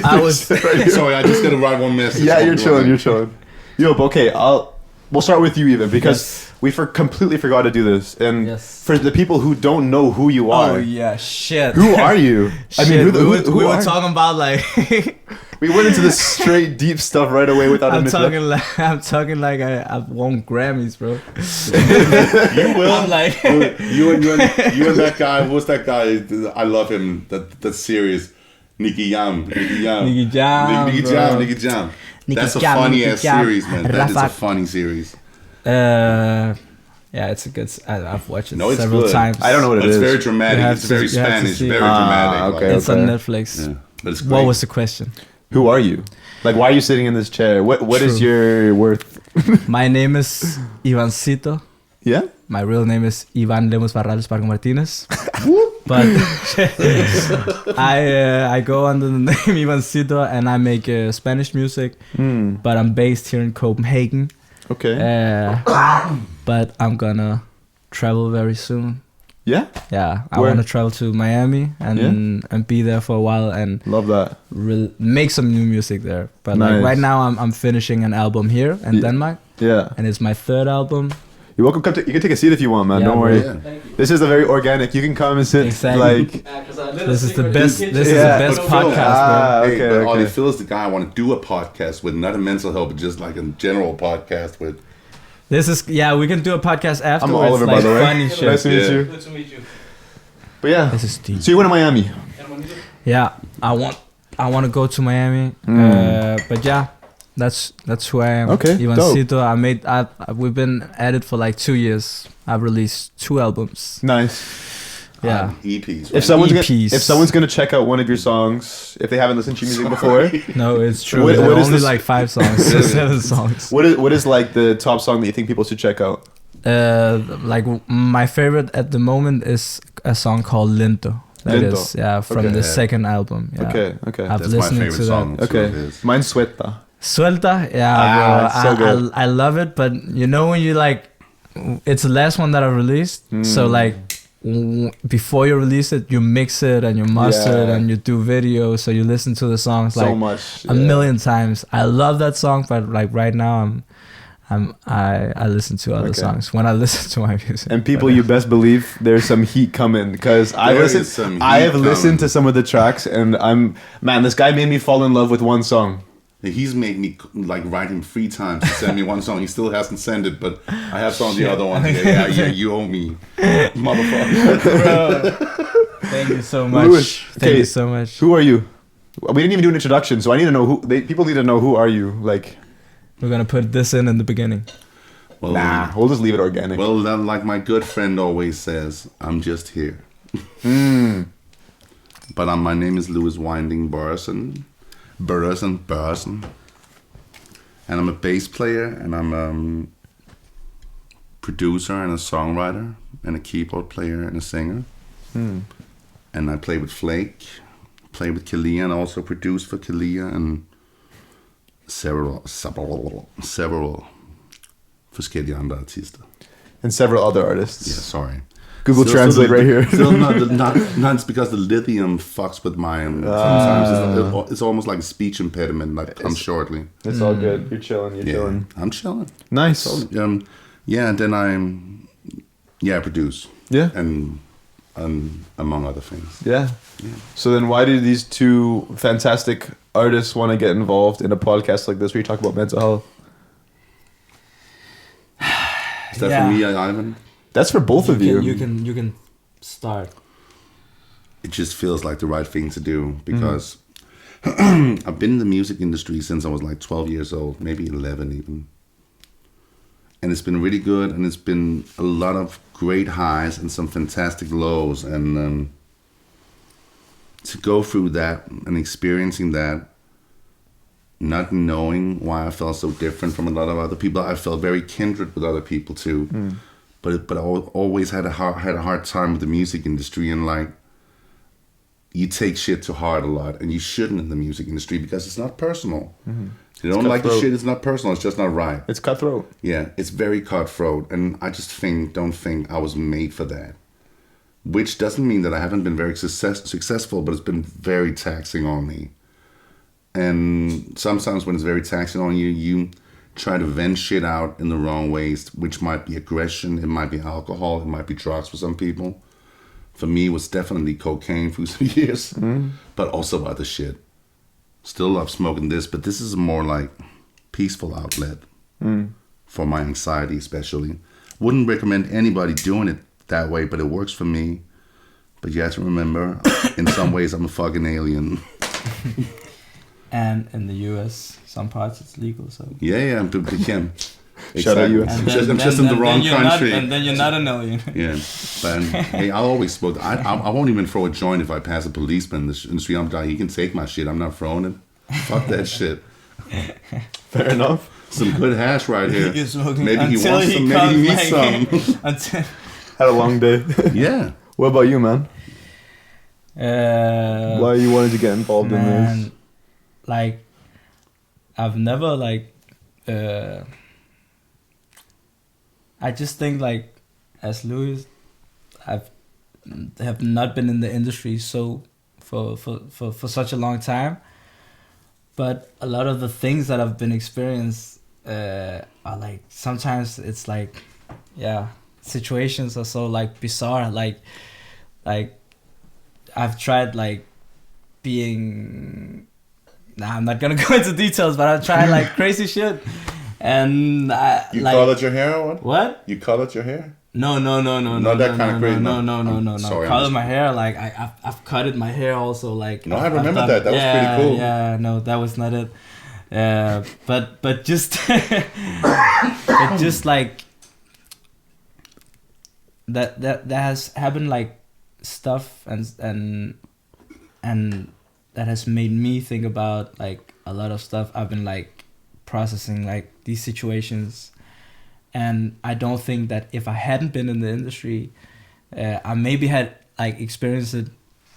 I was Sorry, I just gotta write one message. Yeah, you're chilling. Yo, but okay, we'll start with you even because we completely forgot to do this. And Yes. for the people who don't know who you are, Oh yeah, shit. who are you? I mean, who we were are you? talking about like We went into this straight deep stuff right away without I'm admitting. talking like I've won Grammys, bro. You will. I'm like You and that guy. What's that guy? I love him. That's serious. Nicky Jam. Nicky Jam, Nicky bro. Jam. Nicky That's a Jam, funny Nicky ass Jam. series, man. That is a Rafa. funny series. yeah, it's a good. I've watched it No, it's several good. times. I don't know what it It's is. very You dramatic. have It's to- very you have to Spanish. see Very it. dramatic. okay. It's on Netflix. Yeah, but it's great. What was the question? Who are you? Like, why are you sitting in this chair? What is True. your worth? My name is Ivancito. Yeah. My real name is Ivan Lemos Barrales Pargo Martinez. But I go under the name Ivancito and I make Spanish music. But I'm based here in Copenhagen. Okay. But I'm gonna travel very soon. Yeah. Yeah, I Where? want to travel to Miami and be there for a while and Love that. make some new music there. But Nice. like right now, I'm finishing an album here in Denmark, Yeah. and it's my third album. You're welcome. You can take a seat if you want, man. Yeah, Don't bro. worry. Yeah. This is a very organic. You can come and sit. Exactly. Like. This is the best. This is Yeah. the best But Phil, podcast, bro. Hey, Okay, but okay. Ollie, Phil is the guy I want to do a podcast with, not a mental health, but just like a general podcast with. This is we can do a podcast I'm afterwards. Oliver, like by the way. funny shit. Nice to meet Yeah. you. Good to meet you. But yeah. This is deep. So you went to Miami. Yeah, I want to go to Miami. But yeah, that's who I am. Okay, Ivancito. We've been at it for like 2 years. I've released 2 albums. Nice. Yeah. EPs. Right? If EPs. someone's gonna check out one of your songs, if they haven't listened to your music before, No, it's true. What- There what are is only this- like 5 songs, 7 songs. what is like the top song that you think people should check out? Like my favorite at the moment is a song called Lindo. That Lindo. is, yeah, from Okay. the second album. Yeah. Okay. I've That's my listened favorite to song. that. too, Okay. it is. Mine's Suelta. Suelta, yeah, Ah, bro. so good. I love it, but you know when you like, it's the last one that I released. So like, before you release it, you mix it and you master it Yeah. and you do videos. So you listen to the songs So like much. a million times. I love that song, but like right now I listen to other Okay. songs when I listen to my music. And people, you best believe there's some heat coming because There is some I heat have listened to coming. some of the tracks and this guy made me fall in love with one song. He's made me like write him 3 times to send me one song. He still hasn't sent it, but I have some of the other ones. Yeah, you owe me, motherfucker. Thank you so much. Louis, Thank okay, you so much. Who are you? We didn't even do an introduction, so I need to know people need to know who are you? Like, We're gonna put this in the beginning. Well, we'll just leave it organic. Well, then, like my good friend always says, I'm just here. But my name is Louis Børessen, and I'm a bass player, and I'm a producer and a songwriter, and a keyboard player and a singer. And I play with Phlake, play with Kaaliyah, and also produce for Kaaliyah and several forskellige andre artister. And several other artists. Yeah, sorry. Google Translate right here. Still not it's because the lithium fucks with my sometimes it's almost like a speech impediment. Like come shortly. It's all good. You're chilling. You're chilling. I'm chilling. Nice. So, and then I produce. Yeah. And among other things. Yeah. So then why do these two fantastic artists want to get involved in a podcast like this where you talk about mental health? Is that Yeah. for me, Ivan? That's for both of you. You can start. It just feels like the right thing to do because I've been in the music industry since I was like 12 years old, maybe 11 even. And it's been really good, and it's been a lot of great highs and some fantastic lows. And to go through that and experiencing that, not knowing why I felt so different from a lot of other people. I felt very kindred with other people too, but I always had a hard time with the music industry, and like you take shit to heart a lot, and you shouldn't in the music industry because it's not personal. You don't like the shit, it's not personal. It's just not right. It's cutthroat. Yeah, it's very cutthroat, and I just don't think I was made for that. Which doesn't mean that I haven't been very successful, but it's been very taxing on me. And sometimes when it's very taxing on you, you try to vent shit out in the wrong ways, which might be aggression, it might be alcohol, it might be drugs for some people. For me, it was definitely cocaine for some years, but also other shit. Still love smoking this, but this is a more like peaceful outlet for my anxiety especially. Wouldn't recommend anybody doing it that way, but it works for me. But you have to remember, in some ways, I'm a fucking alien. And in the US, some parts it's legal. So Yeah, but we can. Shout out US. I'm just in the wrong you're country. and then you're not an alien. Yeah, but hey, I'll always smoke. I won't even throw a joint if I pass a policeman in the street. I'm like, he can take my shit. I'm not throwing it. Fuck that shit. Fair enough. Some good hash right here. You're smoking Maybe he until wants some. Maybe comes, he needs like, some. until, Had a long day. Yeah. What about you, man? uh, Why you wanted to get involved in this? man, like I've never I just think like as Louis, have not been in the industry so for such a long time, but a lot of the things that I've been experienced are like sometimes it's like situations are so like bizarre, like I've tried like being I'm not gonna go into details, but I've tried like crazy shit. And You like, colored your hair or what? what? You colored your hair? No. Not that kind of crazy, No. I'm sorry, I'm Colored just- my hair, like I've cutted my hair also, like. No, I I've remember done- that. That was pretty cool. Yeah, no, that was not it. But just, but just like that has happened like stuff and that has made me think about like a lot of stuff. I've been like processing like these situations, and I don't think that if I hadn't been in the industry, I maybe had like experienced it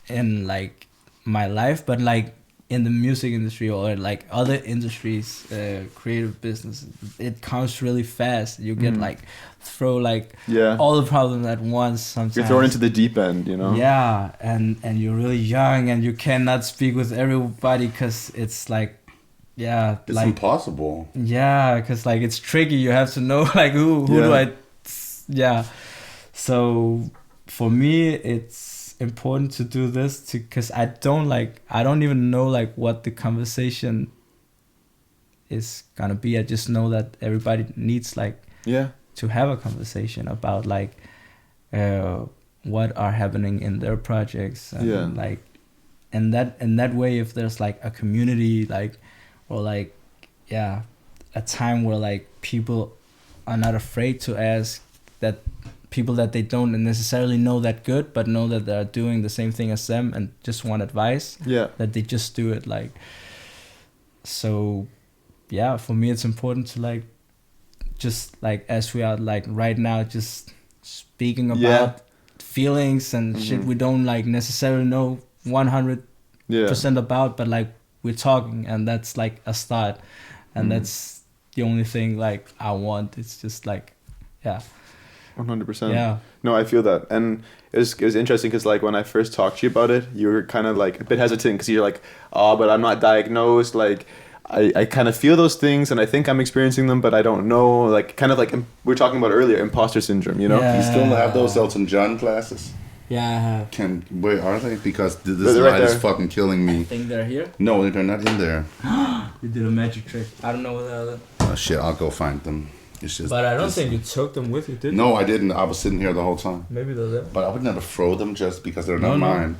in like my life, but like in the music industry or like other industries, creative business, it comes really fast. You get like throw like all the problems at once. Sometimes you're thrown into the deep end, you know. Yeah, and you're really young and you cannot speak with everybody because it's like it's like impossible. Yeah, because like it's tricky. You have to know like who do I so for me it's important to do this because I don't even know like what the conversation is gonna be. I just know that everybody needs like to have a conversation about like what are happening in their projects and like and that way if there's like a community like or like a time where like people are not afraid to ask that people that they don't necessarily know that good, but know that they're doing the same thing as them and just want advice. That they just do it like. So, for me it's important to like, just like as we are like right now, just speaking about feelings and shit we don't like necessarily know 100% about, but like we're talking and that's like a start, and that's the only thing like I want. It's just like 100%. Yeah. No, I feel that. And it was interesting because like when I first talked to you about it, you were kind of like a bit hesitant because you're like, oh, but I'm not diagnosed. Like I kind of feel those things and I think I'm experiencing them, but I don't know. Like kind of like we were talking about earlier, imposter syndrome, you know? You still have those Elton John classes? Yeah, I have. Where are they? Because this right light is there. fucking killing me. I think they're here. No, they're not in there. You did a magic trick. I don't know where they are. Oh shit, I'll go find them. It's just, but I don't think you took them with you, did you? No, I didn't. I was sitting here the whole time. Maybe they're there. But I would never throw them just because they're not mine.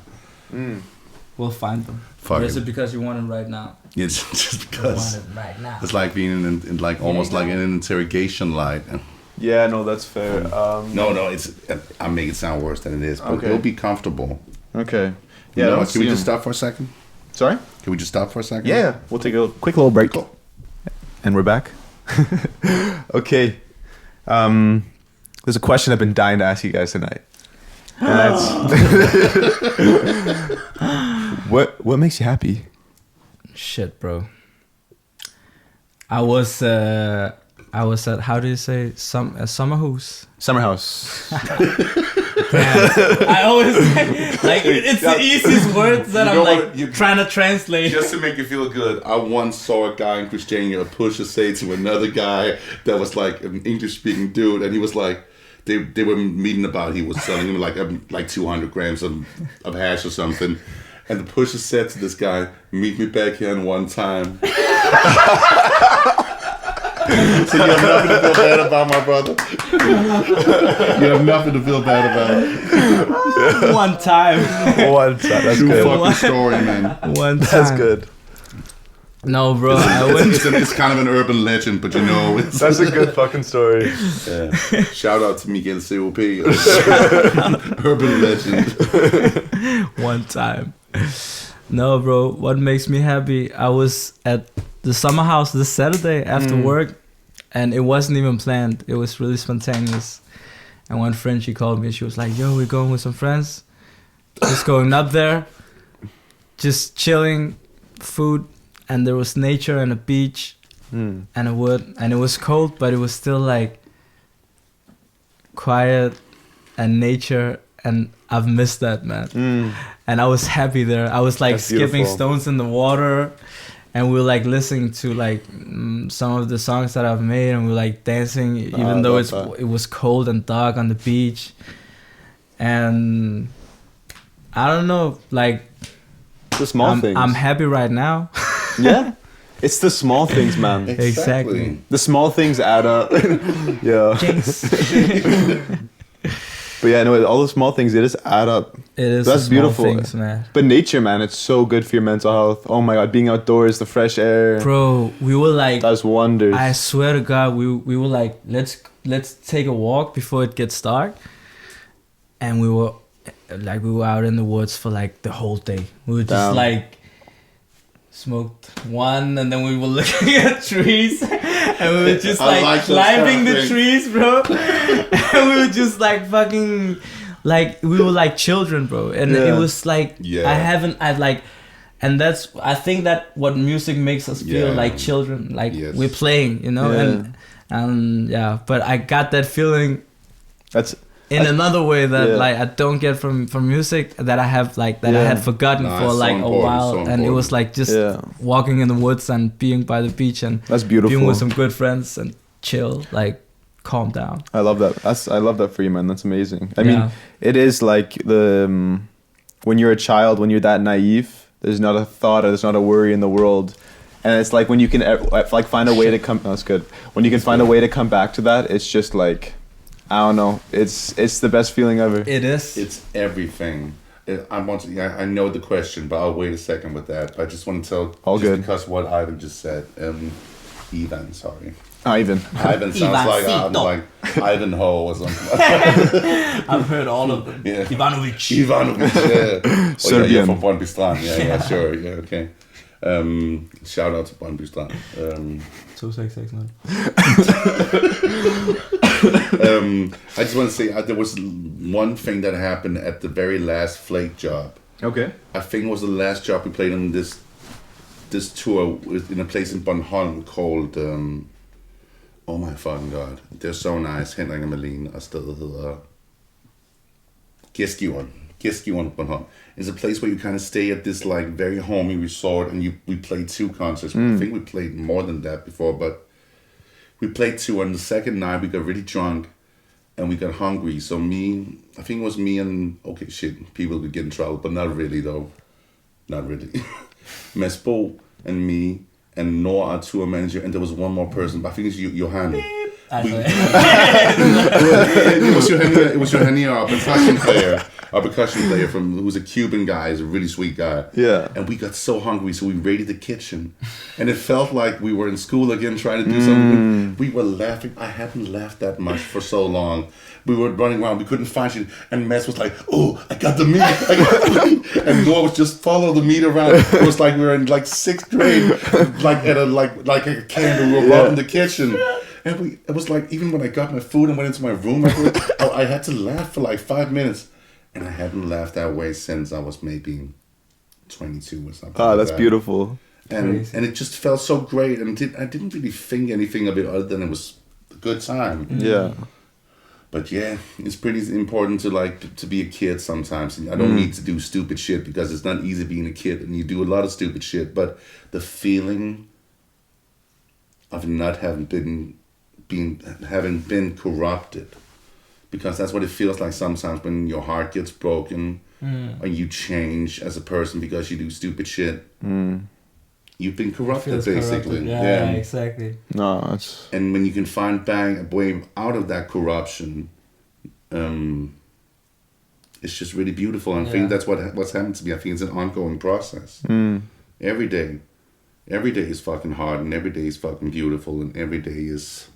We'll find them. Fuck or is it. it because you want them right now? It's just You because want it right now. it's like being in like almost like in an interrogation light. Yeah, no, that's fair. No, it's I make it sound worse than it is, but it'll be comfortable. Yeah, Okay. can we just stop for a second? Sorry? Can we just stop for a second? Yeah, we'll take a quick little break. Cool. And we're back. Okay. There's a question I've been dying to ask you guys tonight. And that's what makes you happy? Shit, bro. I was at, how do you say, summer house? Summer house. I always like it's the easiest words that I'm like trying to translate. Just to make you feel good, I once saw a guy in Christiania push a say to another guy that was like an English-speaking dude, and he was like, they were meeting about he was selling him like 200 grams of hash or something, and the pusher said to this guy, "Meet me back here in one time." So you have nothing to feel bad about, my brother. You have nothing to feel bad about. One time. That's True good. fucking story, man. One time. That's good. No, bro. I went. It's kind of an urban legend, but you know, it's That's a good fucking story. yeah. Shout out to Miguel COP. Urban legend. One time. No, bro. What makes me happy? I was at the summer house this Saturday after work, and it wasn't even planned. It was really spontaneous. And one friend, she called me. She was like, "Yo, we're going with some friends. Just going up there, just chilling, food, and there was nature and a beach and a wood, and it was cold, but it was still like quiet and nature, and I've missed that, man. And I was happy there. I was like That's skipping beautiful. stones in the water, and we were like listening to like some of the songs that I've made, and we were like dancing even though it was cold and dark on the beach. And I don't know, like The small things. I'm happy right now. Yeah. It's the small things, man. Exactly. The small things add up. Yeah. But yeah, no, all the small things, they just add up. It is. That's the small beautiful. things, man. But nature, man, it's so good for your mental health. Oh my God, being outdoors, the fresh air. Bro, we were like, Does wonders. I swear to God, we were like, let's take a walk before it gets dark. And we were like we were out in the woods for like the whole day. We were just like smoked one, and then we were looking at trees, and we were just like climbing the trees, bro. And we were just like fucking, like we were like children, bro. And it was like and I think that what music makes us feel like children, like we're playing, you know. And but I got that feeling. That's another way that like I don't get from music, that I have like that I had forgotten for like a while, and it was like just walking in the woods and being by the beach and that's beautiful, being with some good friends and chill, like calm down. I love that. I love that for you, man. That's amazing. I mean, it is like the when you're a child, when you're that naive, there's not a thought or there's not a worry in the world. And it's like when you can like find a way to come. That's good. When you can find a way to come back to that, it's just like, I don't know. It's the best feeling ever. It is. It's everything. I know the question, but I'll wait a second with that. I just want to tell. All good. Because what Ivan just said. Ivan, sorry. Ivan. Ivan sounds like Ivanhoe or something. I've heard all of them. Yeah. Ivanovic. Yeah. Serbian. From Brøndby Strand. Yeah, sure. Yeah, okay. Shout out to Brøndby Strand. 2669. I just want to say there was one thing that happened at the very last Phlake job. Okay. I think it was the last job we played on this tour in a place in Bornholm called oh my fucking god, they're so nice. Henrik og Malene, og stedet hedder Gæstgiveren Bornholm. It's a place where you kind of stay at this like very homey resort, and we played 2 concerts. I think we played more than that before, but we played 2. On the second night, we got really drunk, and we got hungry. So I think it was me and people could get in trouble, but not really though. Not really. Mesbo and me and Nora, our tour manager, and there was one more person, but I think it's Johan. It was Johanny, our percussion player who's a Cuban guy, he's a really sweet guy. Yeah. And we got so hungry, so we raided the kitchen, and it felt like we were in school again, trying to do something. We were laughing. I hadn't laughed that much for so long. We were running around, we couldn't find shit, and Mess was like, "Oh, I got the meat!" And Noah was just follow the meat around. It was like we were in like 6th grade, like at a candle, we were in the kitchen. And it was like, even when I got my food and went into my room, I had to laugh for like 5 minutes. And I haven't laughed that way since I was maybe 22 or something. Ah, that's beautiful. And it just felt so great. And I didn't really think anything of it other than it was a good time. Yeah. But yeah, it's pretty important to be a kid sometimes. And I don't need to do stupid shit because it's not easy being a kid. And you do a lot of stupid shit. But the feeling of not having been corrupted, because that's what it feels like sometimes when your heart gets broken and you change as a person because you do stupid shit. You've been corrupted, basically. Yeah, exactly. No, it's... And when you can find a way out of that corruption, it's just really beautiful. And I think that's what's happened to me. I think it's an ongoing process. Every day is fucking hard, and every day is fucking beautiful, and every day is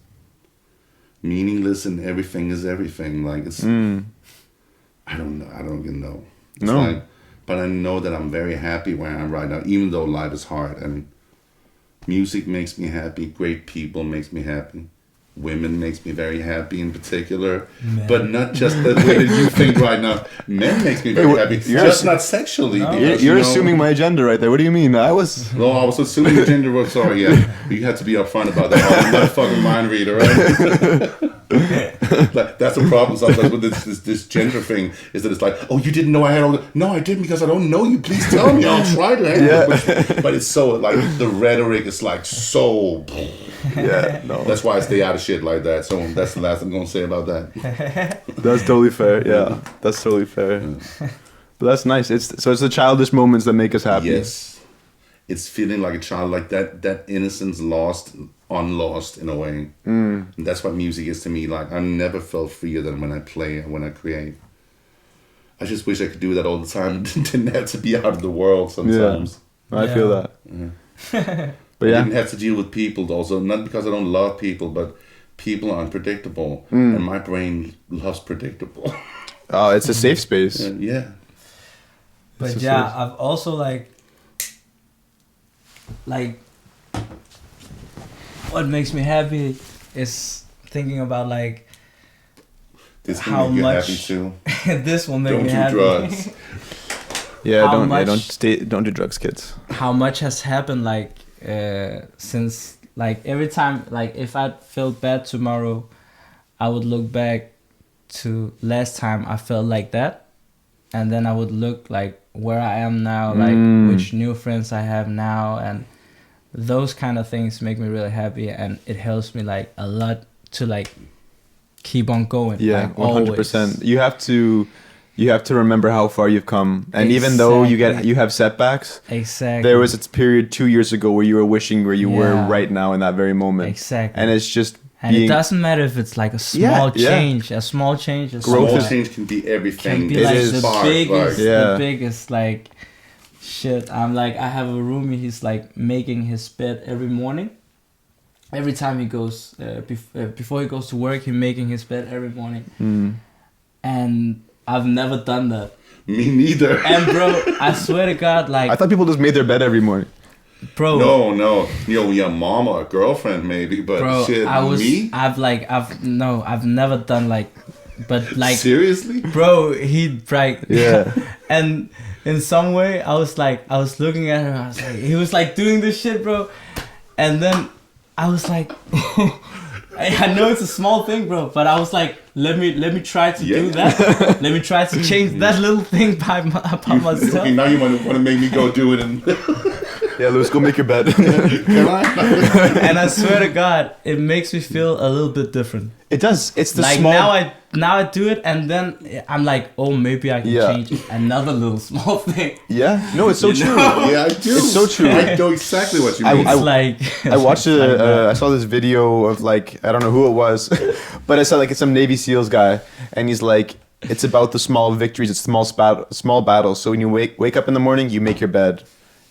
meaningless, and everything is everything. Like it's, I don't even know. It's but I know that I'm very happy where I am right now, even though life is hard. And music makes me happy. Great people makes me happy. Women makes me very happy in particular, but not just the way that you think right now. Men makes me very happy, just not sexually. No. You're assuming my gender right there. What do you mean? I was assuming the gender. Was sorry, yeah. You had to be upfront about that. I'm not a fucking mind reader, right? Like, that's a problem sometimes with this gender thing. Is that it's like, oh, you didn't know I had all the... No, I didn't because I don't know you. Please tell me. I'll try to handle it. But it's so like the rhetoric is like so. Yeah, no. That's why I stay out of shit like that. So that's the last I'm gonna say about that. That's totally fair. Yeah, that's totally fair. Yeah. But that's nice. It's the childish moments that make us happy. Yes, it's feeling like a child, like that innocence unlost in a way. And that's what music is to me. Like I never felt freer than when I play and when I create. I just wish I could do that all the time. Didn't have to be out of the world sometimes. Yeah, I feel that. Yeah. But I didn't have to deal with people also, not because I don't love people, but people are unpredictable, and my brain loves predictable. Oh, it's a safe space. Yeah. But It's yeah, just- I've also like what makes me happy is thinking about like This how can make you much happy too. this will make Don't me do happy. drugs. Yeah, How don't much- don't do drugs, kids. How much has happened like since like every time like if I felt bad tomorrow, I would look back to last time I felt like that, and then I would look like where I am now, like which new friends I have now, and those kind of things make me really happy, and it helps me like a lot to like keep on going. Yeah, like, 100%. always. You have to remember how far you've come, and even though Exactly. you have setbacks, Exactly. there was a period 2 years ago where you were wishing where you were Yeah. right now in that very moment. Exactly. And it's just And being it doesn't matter if it's like a small Yeah, yeah. change. A small change is Growth Small is- change can be everything. can be It like is the spark, biggest, like- Yeah. the biggest like shit. I'm like, I have a roomie. He's like making his bed every morning. Every time he goes, before he goes to work, he's making his bed every morning. And I've never done that. Me neither. And bro, I swear to God, like, I thought people just made their bed every morning. bro, No. Your mom or a girlfriend maybe, but bro, shit, me? I've never done like, but like, Seriously? bro, he'd like, Yeah. and in some way, I was looking at him, I was like, he was like doing this shit, bro, and then I was like, I know it's a small thing, bro, but I was like, let me try to do Yeah. that. Let me try to change that little thing by myself. Okay, now you want to make me go do it and Yeah, Louis, go make your bed. can I? And I swear to God, it makes me feel a little bit different. It does. It's the Like small. now I do it, and then I'm like, oh, maybe I can Yeah. change another little small thing. Yeah. No, it's so You true. know? Yeah, I do. It's so true. I know exactly what you I- mean. It's like I watched it's like that. I saw this video of like I don't know who it was, but I saw like it's some Navy SEALs guy, and he's like, it's about the small victories, it's small battles. So when you wake up in the morning, you make your bed,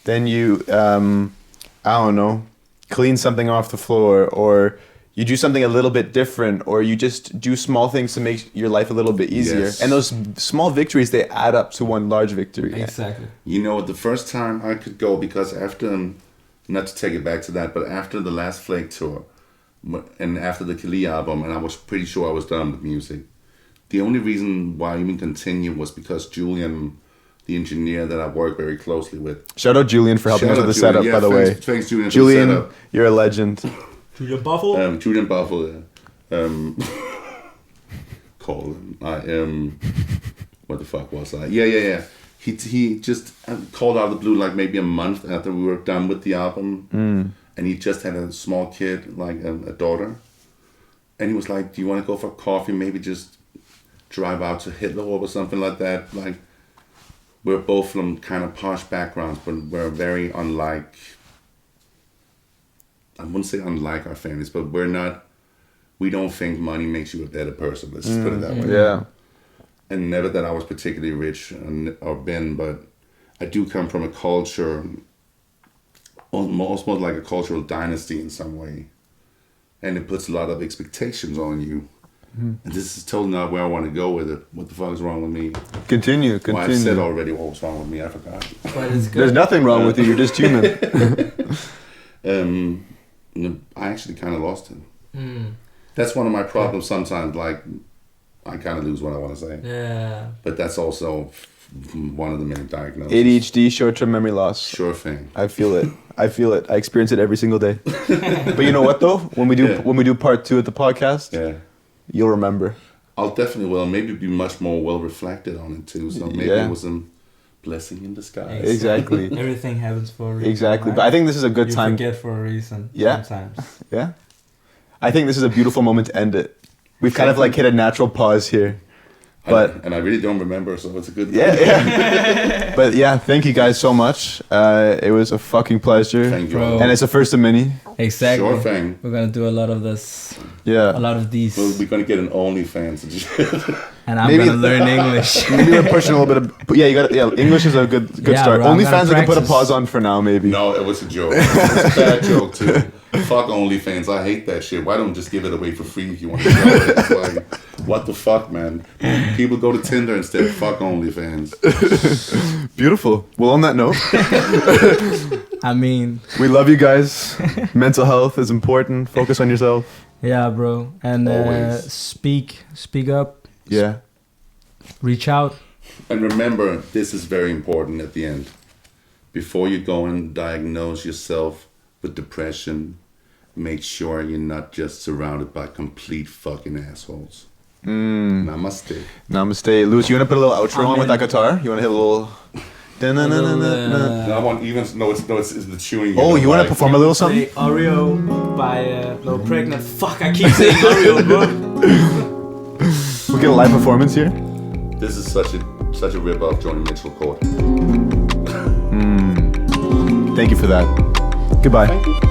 then you I don't know, clean something off the floor, or you do something a little bit different, or you just do small things to make your life a little bit easier. Yes. And those small victories, they add up to one large victory. Exactly. You know, the first time I could go, because after, not to take it back to that, but after the last Phlake tour, and after the Kaaliyah album, and I was pretty sure I was done with music, the only reason why I even continued was because Julian, the engineer that I work very closely with. Shout out Julian for helping Shout us with out the Julian. setup, by the way. Thanks, Julian, for the Julian, setup. you're a legend. Julian Buffalo. Julian Buffalo, call him. I am. What the fuck was I? Yeah. He just called out of the blue like maybe a month after we were done with the album, and he just had a small kid, like a daughter, and he was like, "Do you want to go for coffee? Maybe just drive out to Hitler or something like that." Like, we're both from kind of posh backgrounds, but we're very unlike. I wouldn't say unlike our families, but we're not. We don't think money makes you a better person. Let's just put it that way. Yeah. And never that I was particularly rich or been, but I do come from a culture, almost like a cultural dynasty in some way, and it puts a lot of expectations on you. And this is totally not where I want to go with it. What the fuck is wrong with me? Continue. Well, I said already what was wrong with me. I forgot. But it's good. There's nothing wrong with you. You're just human. I actually kind of lost it. That's one of my problems sometimes. Like, I kind of lose what I want to say. Yeah. But that's also one of the many diagnoses. ADHD, short-term memory loss. Sure thing. I feel it. I experience it every single day. But you know what though? When we do part 2 of the podcast, Yeah. you'll remember. I'll definitely will. Maybe be much more well reflected on it too. So maybe Yeah. it was a blessing in disguise. Exactly. Everything happens for a reason. Exactly. right? But I think this is a good you time. forget for a reason. Yeah. Sometimes. Yeah. I think this is a beautiful moment to end it. We've kind of like hit a natural pause here. But and I really don't remember, so it's a good. yeah. But yeah, thank you guys so much. It was a fucking pleasure. Thank you. Bro. And it's a first of many. Exactly. Sure thing. We're gonna do a lot of this. Yeah. A lot of these. Well, we're gonna get an OnlyFans and shit. And I'm Maybe- gonna learn English. Maybe we're pushing a little bit of. But yeah, you got. Yeah, English is a good Yeah, start. bro, I'm OnlyFans we gonna can put a practice. pause on for now, maybe. No, it was a joke. It was a bad joke too. Fuck OnlyFans. I hate that shit. Why don't just give it away for free if you want to sell it? It's like, What the fuck, man? People go to Tinder instead. Fuck OnlyFans. Beautiful. Well, on that note, I mean, we love you guys. Mental health is important. Focus on yourself. yeah, bro. And Always. speak up, Yeah. reach out. And remember, this is very important at the end. Before you go and diagnose yourself with depression, make sure you're not just surrounded by complete fucking assholes. Namaste. Namaste. Louis, you want to put a little outro on with that guitar? You want to hit a little... No, I want even. No, it's the tuning. Oh, you want to perform a little something? Play Oreo by No Pregnant. Fuck, I keep saying Oreo, bro. We'll get a live performance here. This is such a rip off Joni Mitchell chord. Thank you for that. Goodbye. Thank you.